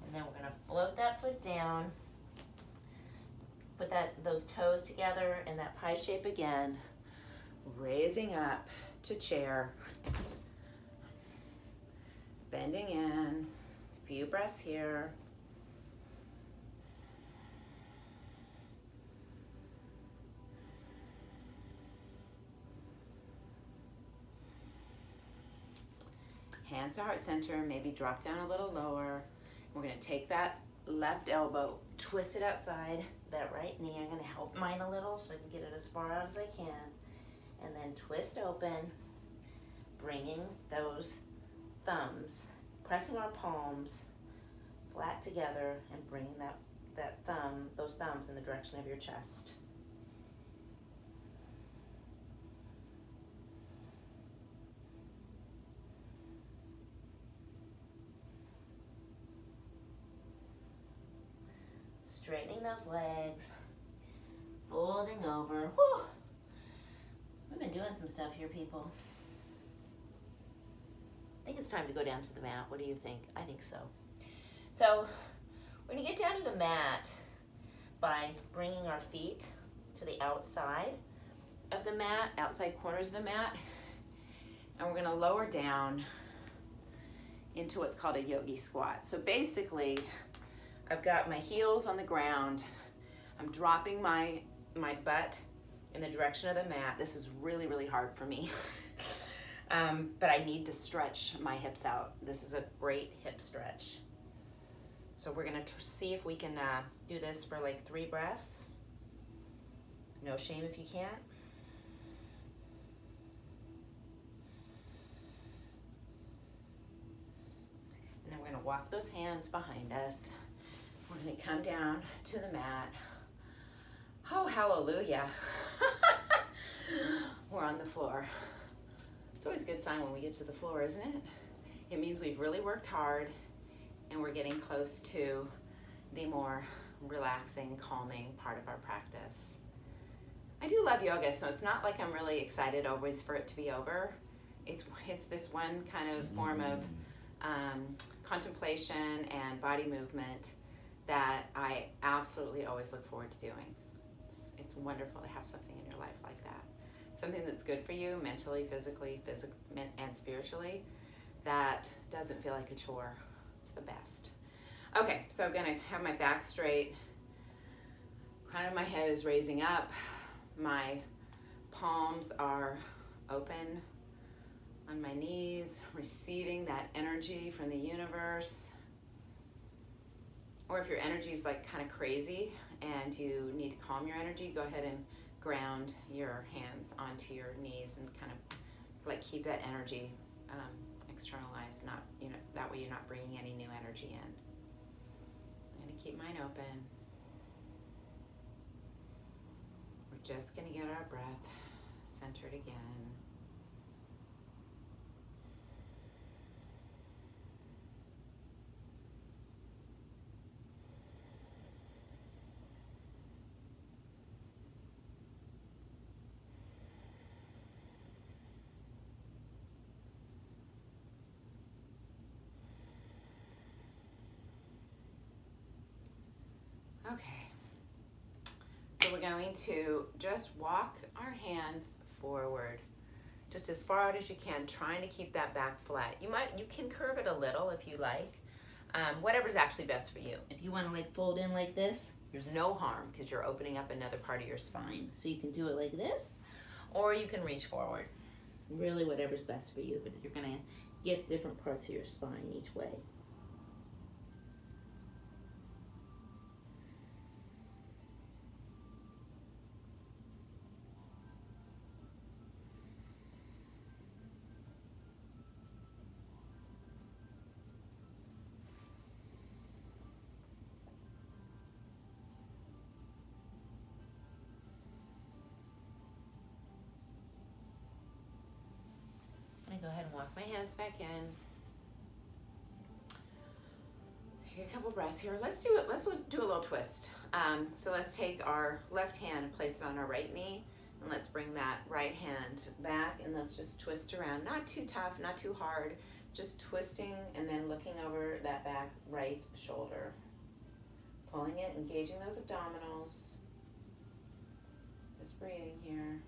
And then we're gonna float that foot down. Put those toes together in that pie shape again. Raising up to chair. Bending in. Few breaths here. Hands to heart center, maybe drop down a little lower. We're gonna take that left elbow, twist it outside, that right knee. I'm gonna help mine a little so I can get it as far out as I can. And then twist open, bringing those thumbs, pressing our palms flat together and bringing those thumbs in the direction of your chest. Straightening those legs, folding over. Whew. We've been doing some stuff here, people. I think it's time to go down to the mat. What do you think? I think so. So we're gonna get down to the mat by bringing our feet to the outside of the mat, outside corners of the mat, and we're gonna lower down into what's called a yogi squat. So basically, I've got my heels on the ground. I'm dropping my butt in the direction of the mat. This is really, really hard for me. But I need to stretch my hips out. This is a great hip stretch. So we're gonna see if we can do this for like 3 breaths. No shame if you can't. And then we're gonna walk those hands behind us. We're gonna come down to the mat. Oh, hallelujah. We're on the floor. It's always a good sign when we get to the floor, isn't it? It means we've really worked hard and we're getting close to the more relaxing, calming part of our practice. I do love yoga, so it's not like I'm really excited always for it to be over. It's this one kind of form of contemplation and body movement that I absolutely always look forward to doing. It's wonderful to have something in your life like that. Something that's good for you mentally, physically, and spiritually, that doesn't feel like a chore. It's the best. Okay, so I'm gonna have my back straight. Crown of my head is raising up. My palms are open on my knees, receiving that energy from the universe. Or if your energy is like kind of crazy and you need to calm your energy, go ahead and ground your hands onto your knees and kind of like keep that energy externalized. Not, that way you're not bringing any new energy in. I'm gonna keep mine open. We're just gonna get our breath centered again. Okay, so we're going to just walk our hands forward, just as far out as you can, trying to keep that back flat. You can curve it a little if you like, whatever's actually best for you. If you want to like fold in like this, there's no harm because you're opening up another part of your spine. So you can do it like this, or you can reach forward. Really, whatever's best for you, but you're gonna get different parts of your spine each way. Go ahead and walk my hands back in. Take a couple breaths here. Let's do a little twist. So let's take our left hand and place it on our right knee, and let's bring that right hand back, and let's just twist around. Not too tough, not too hard, just twisting and then looking over that back right shoulder. Pulling it, engaging those abdominals. Just breathing here.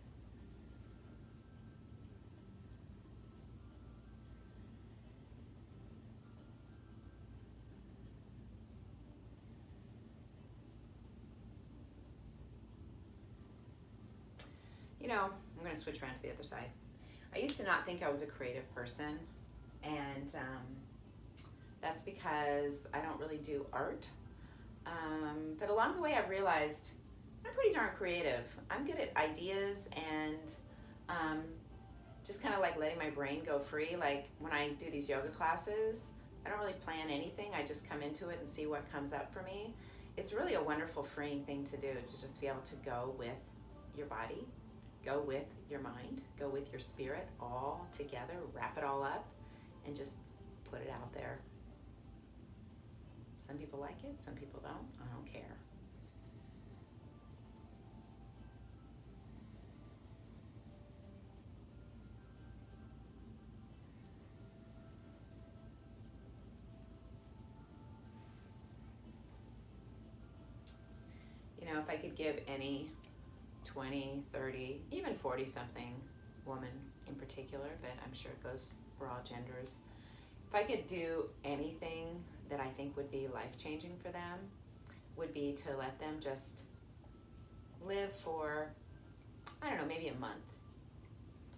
I'm going to switch around to the other side. I used to not think I was a creative person, and that's because I don't really do art. But along the way, I've realized I'm pretty darn creative. I'm good at ideas and just kind of like letting my brain go free. Like when I do these yoga classes, I don't really plan anything. I just come into it and see what comes up for me. It's really a wonderful, freeing thing to do, to just be able to go with your body, go with your mind, go with your spirit all together, wrap it all up, and just put it out there. Some people like it, some people don't. I don't care. You know, if I could give any 20, 30, even 40 something woman in particular, but I'm sure it goes for all genders, if I could do anything that I think would be life-changing for them, would be to let them just live for, I don't know, maybe a month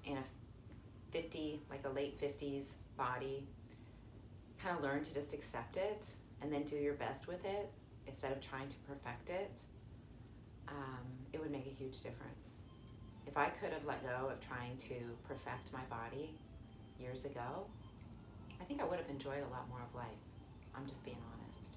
in a 50, like a late 50s body, kind of learn to just accept it and then do your best with it instead of trying to perfect it. It would make a huge difference. If I could have let go of trying to perfect my body years ago, I think I would have enjoyed a lot more of life. I'm just being honest.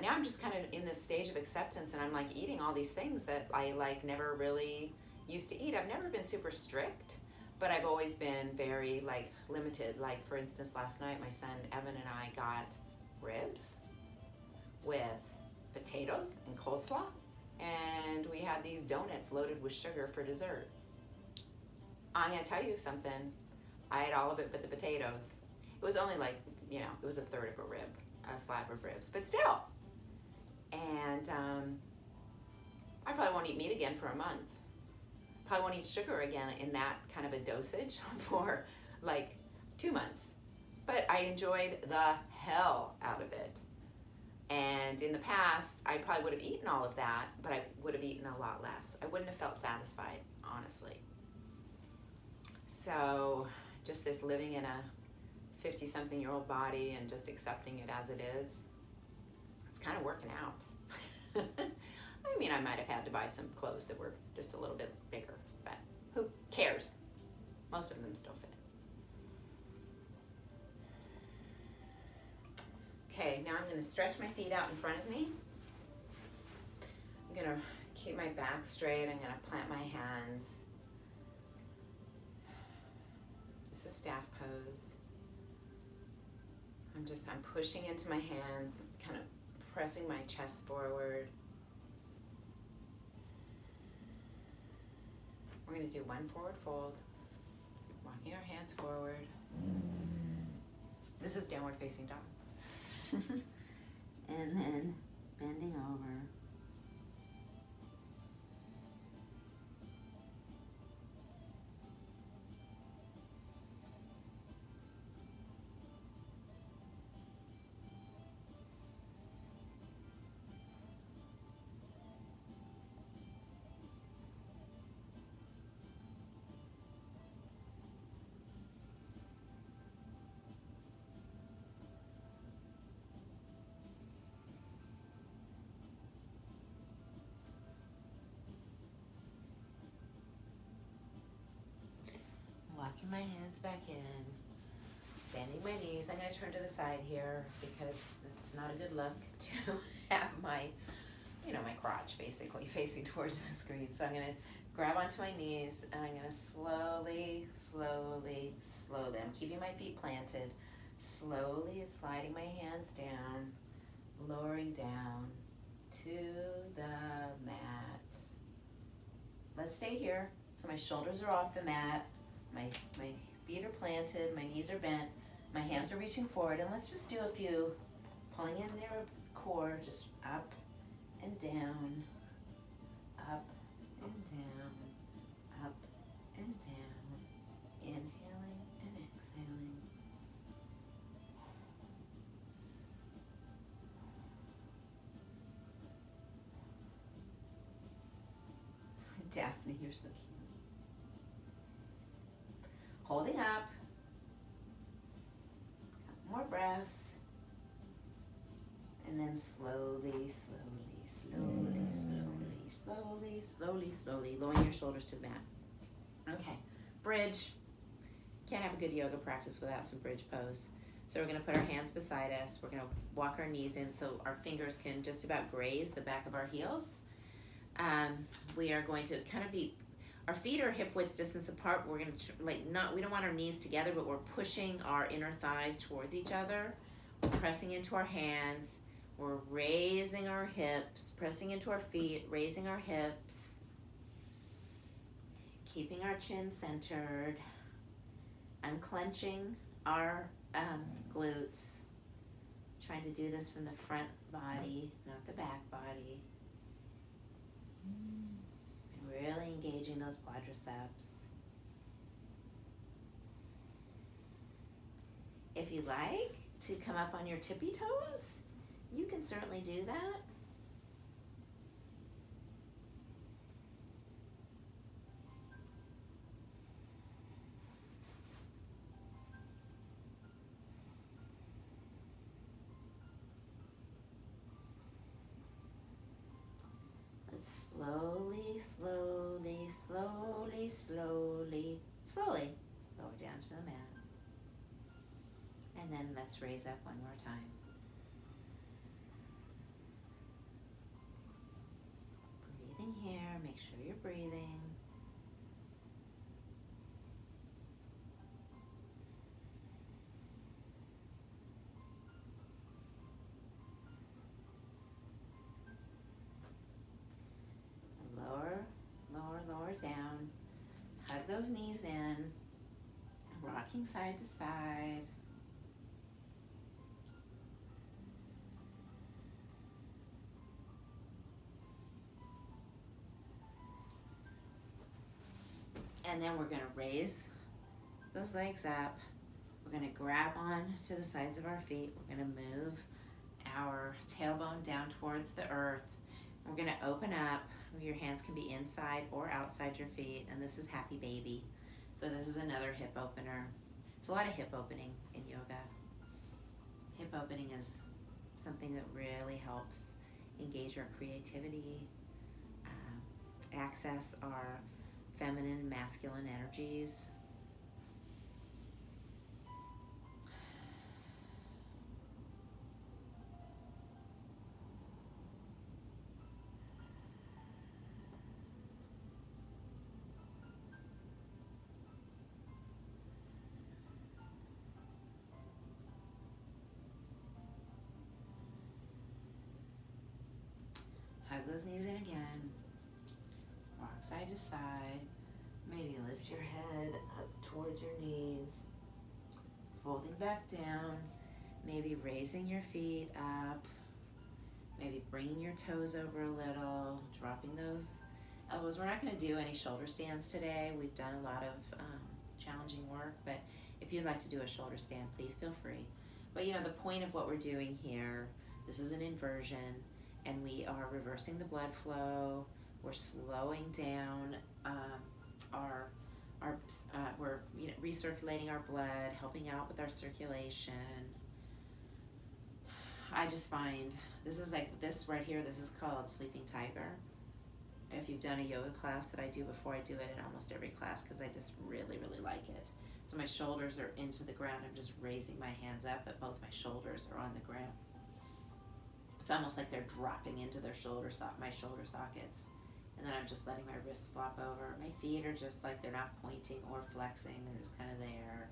Now I'm just kind of in this stage of acceptance, and I'm like eating all these things that I like never really used to eat. I've never been super strict, but I've always been very like limited. Like for instance, last night my son Evan and I got ribs with potatoes and coleslaw, and we had these donuts loaded with sugar for dessert. I'm gonna tell you something. I ate all of it but the potatoes. It was only like, you know, it was a third of a rib, a slab of ribs, but still. And I probably won't eat meat again for a month. Probably won't eat sugar again in that kind of a dosage for like 2 months. But I enjoyed the hell out of it. And in the past, I probably would have eaten all of that, but I would have eaten a lot less. I wouldn't have felt satisfied, honestly. So just this living in a 50-something-year-old body and just accepting it as it is, it's kind of working out. I mean, I might have had to buy some clothes that were just a little bit bigger, but who cares? Most of them still fit. Okay, now I'm going to stretch my feet out in front of me. I'm going to keep my back straight. I'm going to plant my hands. This is staff pose. I'm pushing into my hands, kind of pressing my chest forward. We're going to do one forward fold, walking our hands forward. This is downward facing dog. And then bending over. Walking my hands back in, bending my knees. I'm going to turn to the side here because it's not a good look to have my, my crotch basically facing towards the screen. So I'm going to grab onto my knees and I'm going to slowly, I'm keeping my feet planted, slowly sliding my hands down, lowering down to the mat. Let's stay here. So my shoulders are off the mat. My feet are planted, my knees are bent, my hands are reaching forward, and let's just do a few, pulling in their core, just up and down, up and down, up and down, inhaling and exhaling. Daphne, you're so cute. Holding up, more breaths, And then slowly, slowly, slowly, slowly, slowly, slowly, slowly, lowering your shoulders to the mat. Okay, bridge. Can't have a good yoga practice without some bridge pose. So we're gonna put our hands beside us. We're gonna walk our knees in so our fingers can just about graze the back of our heels. We are going to kind of be, our feet are hip width distance apart. We're gonna we don't want our knees together, but we're pushing our inner thighs towards each other. We're pressing into our hands. We're raising our hips, pressing into our feet, raising our hips. Keeping our chin centered. Unclenching our glutes. Trying to do this from the front body, not the back body. And really engaging those quadriceps. If you like to come up on your tippy toes, you can certainly do that. Let's slowly, slowly, slowly, slowly, slowly lower down to the mat. And then let's raise up one more time. Breathing here, make sure you're breathing. Lower, lower, lower down. Hug those knees in, rocking side to side. And then we're gonna raise those legs up. We're gonna grab on to the sides of our feet. We're gonna move our tailbone down towards the earth. We're gonna open up. Your hands can be inside or outside your feet, and this is Happy Baby. So this is another hip opener. There's a lot of hip opening in yoga. Hip opening is something that really helps engage our creativity, access our feminine, masculine energies. Hug those knees in again. Rock side to side. Maybe lift your head up towards your knees. Folding back down. Maybe raising your feet up. Maybe bringing your toes over a little. Dropping those elbows. We're not going to do any shoulder stands today. We've done a lot of challenging work, but if you'd like to do a shoulder stand, please feel free. But you know, the point of what we're doing here, this is an inversion, and we are reversing the blood flow. We're slowing down we're recirculating our blood, helping out with our circulation. I just find this is like this right here. This is called Sleeping Tiger. If you've done a yoga class that I do before, I do it in almost every class because I just really, really like it. So my shoulders are into the ground. I'm just raising my hands up, but both my shoulders are on the ground. It's almost like they're dropping into their my shoulder sockets. And then I'm just letting my wrists flop over. My feet are just like, they're not pointing or flexing. They're just kind of there.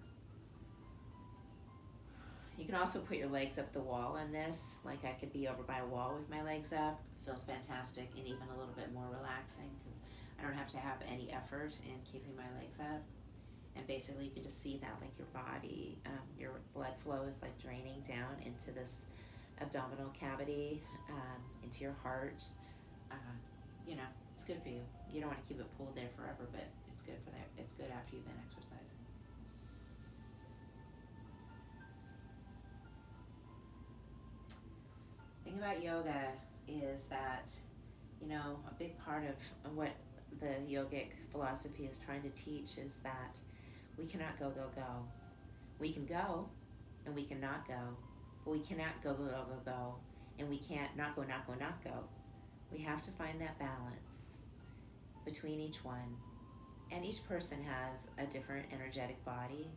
You can also put your legs up the wall on this. Like I could be over by a wall with my legs up. It feels fantastic and even a little bit more relaxing because I don't have to have any effort in keeping my legs up. And basically you can just see that like your body, your blood flow is like draining down into this abdominal cavity, into your heart. You know, it's good for you. You don't want to keep it pulled there forever, but it's good for that. It's good after you've been exercising. The thing about yoga is that, you know, a big part of what the yogic philosophy is trying to teach is that we cannot go. We can go and we cannot go, but we cannot go. and we can't not go, not go, not go. We have to find that balance between each one. And each person has a different energetic body.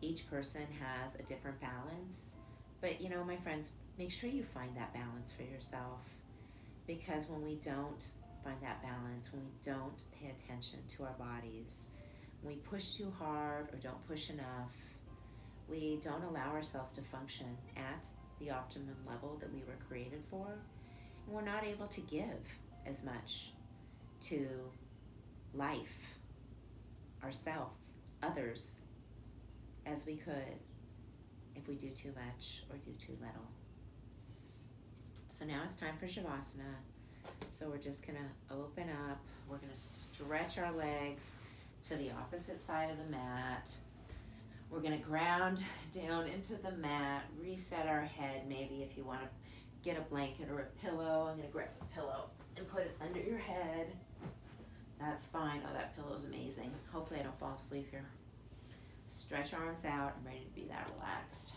Each person has a different balance. But you know, my friends, make sure you find that balance for yourself. Because when we don't find that balance, when we don't pay attention to our bodies, when we push too hard or don't push enough, we don't allow ourselves to function at the optimum level that we were created for, and we're not able to give as much to life, ourselves, others, as we could if we do too much or do too little. So now it's time for Shavasana. So we're just gonna open up. We're gonna stretch our legs to the opposite side of the mat. We're gonna ground down into the mat, reset our head. Maybe if you wanna get a blanket or a pillow, I'm gonna grab a pillow and put it under your head. That's fine. Oh, that pillow is amazing. Hopefully I don't fall asleep here. Stretch arms out. I'm ready to be that relaxed.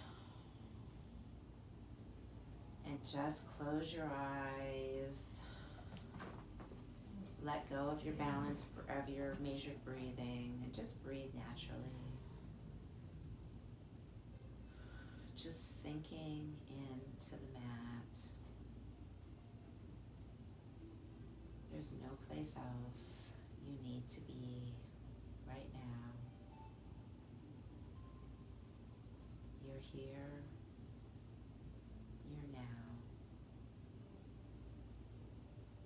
And just close your eyes. Let go of your balance, of your measured breathing, and just breathe naturally. Just sinking into the mat. There's no place else you need to be right now. You're here. You're now.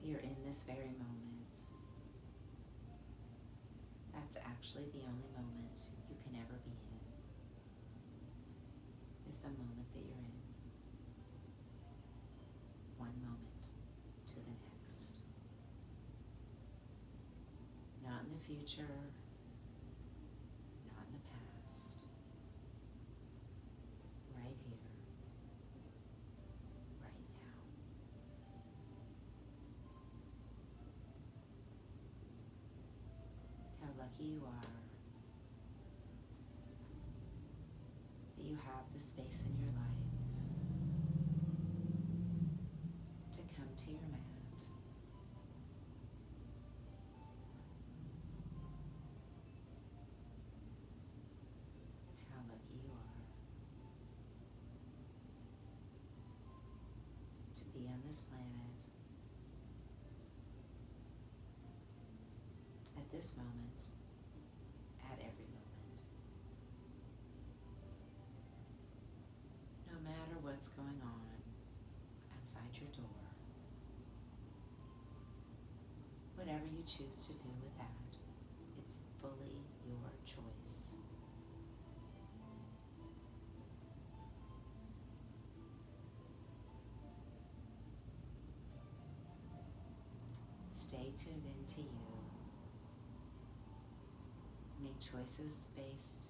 You're in this very moment. That's actually the only moment you can ever be in, is the moment that you're in. One moment to the next. Not in the future, not in the past. Right here, right now. How lucky you are that you have the space in your life to come to your mat. How lucky you are to be on this planet at this moment, at every moment. No matter what's going on outside your door, whatever you choose to do with that, it's fully your choice. Stay tuned into you. Make choices based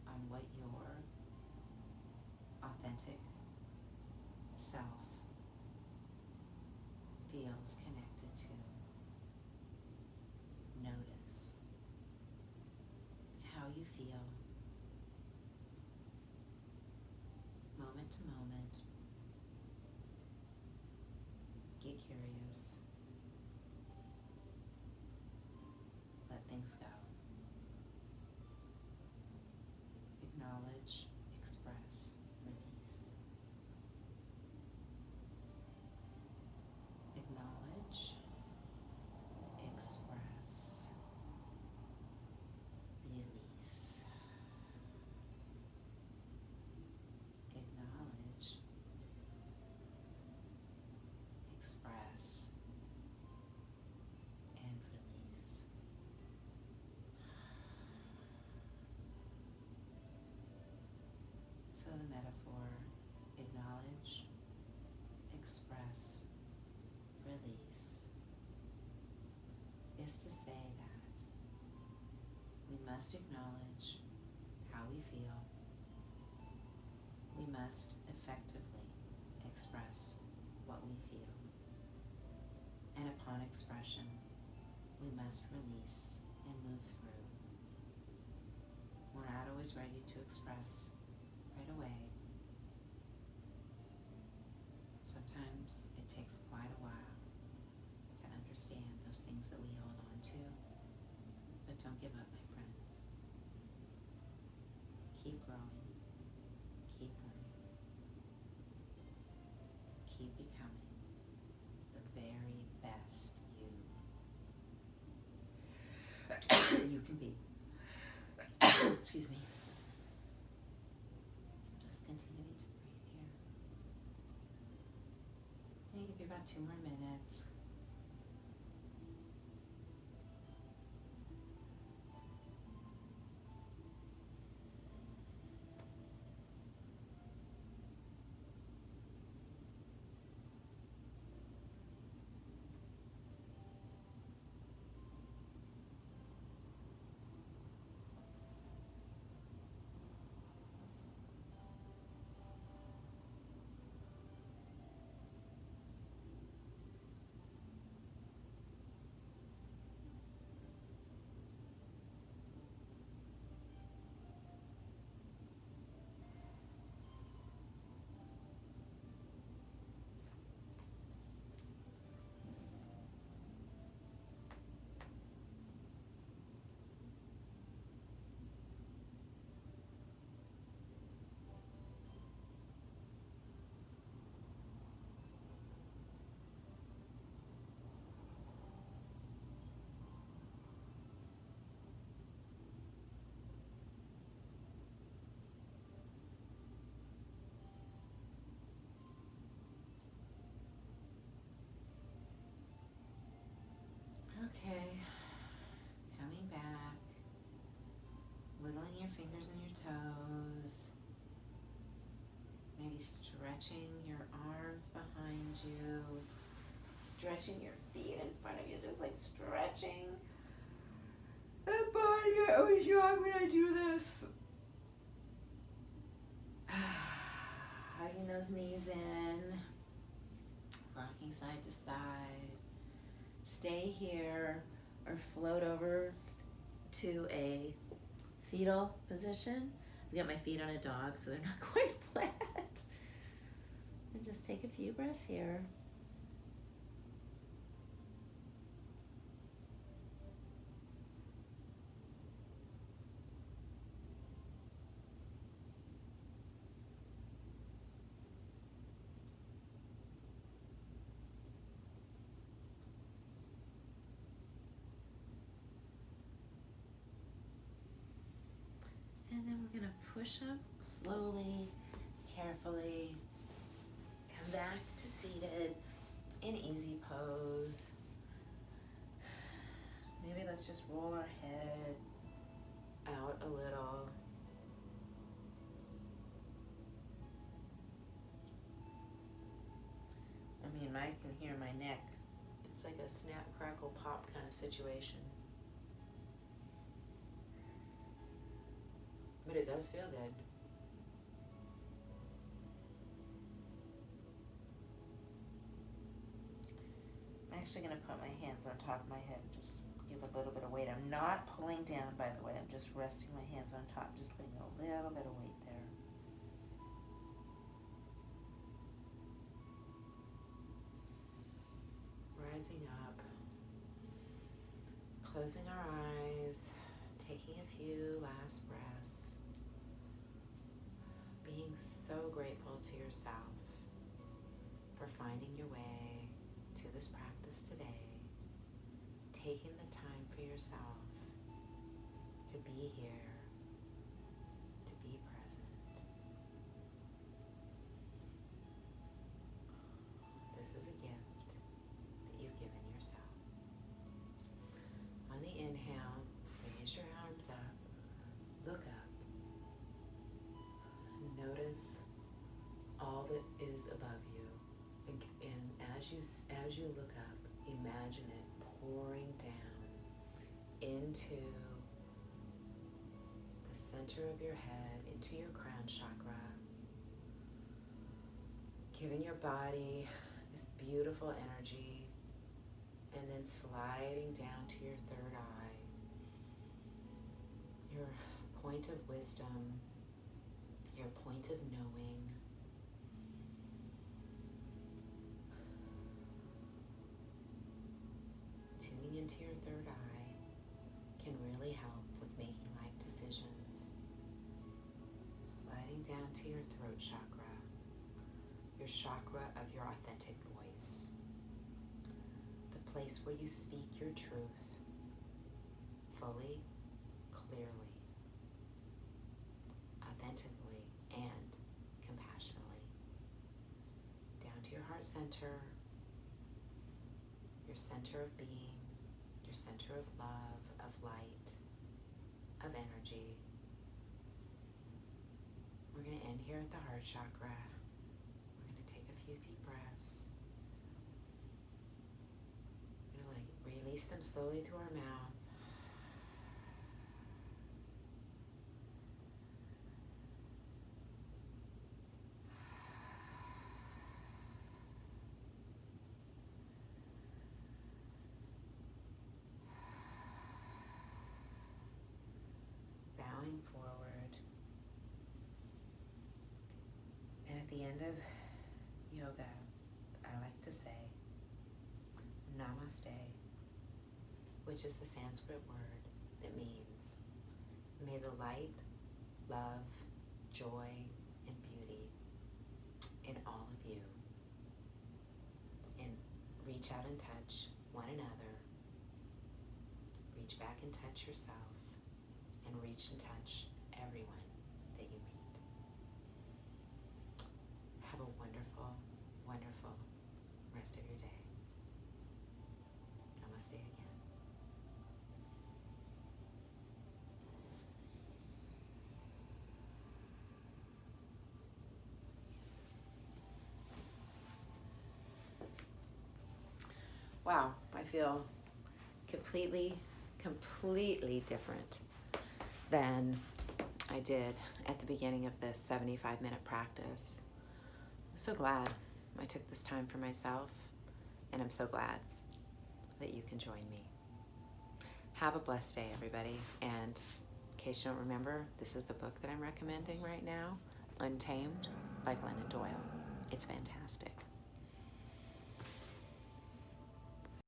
on what your authentic self feels connected to. Notice how you feel moment to moment. Get curious. Let things go. Acknowledge, express, release. Acknowledge, express, release. Acknowledge, express, and release. So the metaphor, acknowledge, express, release, is to say that we must acknowledge how we feel. We must effectively express what we feel. And upon expression, we must release and move through. We're not always ready to express right away. So can be. Excuse me. Just continuing to breathe here. I'm going to give you about 2 more minutes. Okay, coming back, wiggling your fingers and your toes, maybe stretching your arms behind you, stretching your feet in front of you, just like stretching. And body, I always yawn when I do this. Hugging those knees in, rocking side to side. Stay here or float over to a fetal position. I got my feet on a dog, so they're not quite flat. And just take a few breaths here. And then we're gonna push up slowly, carefully, come back to seated in easy pose. Maybe let's just roll our head out a little. I mean, I can hear my neck. It's like a snap, crackle, pop kind of situation. But it does feel good. I'm actually going to put my hands on top of my head, just give a little bit of weight. I'm not pulling down, by the way. I'm just resting my hands on top, just putting a little bit of weight there. Rising up, closing our eyes, taking a few last breaths, being so grateful to yourself for finding your way to this practice today, taking the time for yourself to be here, to be present. This is a gift that you've given yourself. On the inhale, raise your arms up, look up, notice all that is above you. And as you look up, imagine it pouring down into the center of your head, into your crown chakra, giving your body this beautiful energy, and then sliding down to your third eye, your point of wisdom, your point of knowing. Tuning into your third eye can really help with making life decisions. Sliding down to your throat chakra, your chakra of your authentic voice, the place where you speak your truth fully clearly, authentically, and compassionately. Down to your heart center, your center of being, your center of love, of light, of energy. We're going to end here at the heart chakra. We're going to take a few deep breaths. We're going to release them slowly through our mouth. Bowing forward. And at the end of yoga, I like to say Namaste, which is the Sanskrit word that means may the light, love, joy, and beauty in all of you, and reach out and touch one another, reach back and touch yourself, and reach and touch everyone that you meet. Have a wonderful, wonderful rest of your day. Namaste again. Wow, I feel completely different than I did at the beginning of this 75-minute practice. I'm so glad I took this time for myself, and I'm so glad that you can join me. Have a blessed day, everybody. And in case you don't remember, this is the book that I'm recommending right now, Untamed by Glennon Doyle. It's fantastic.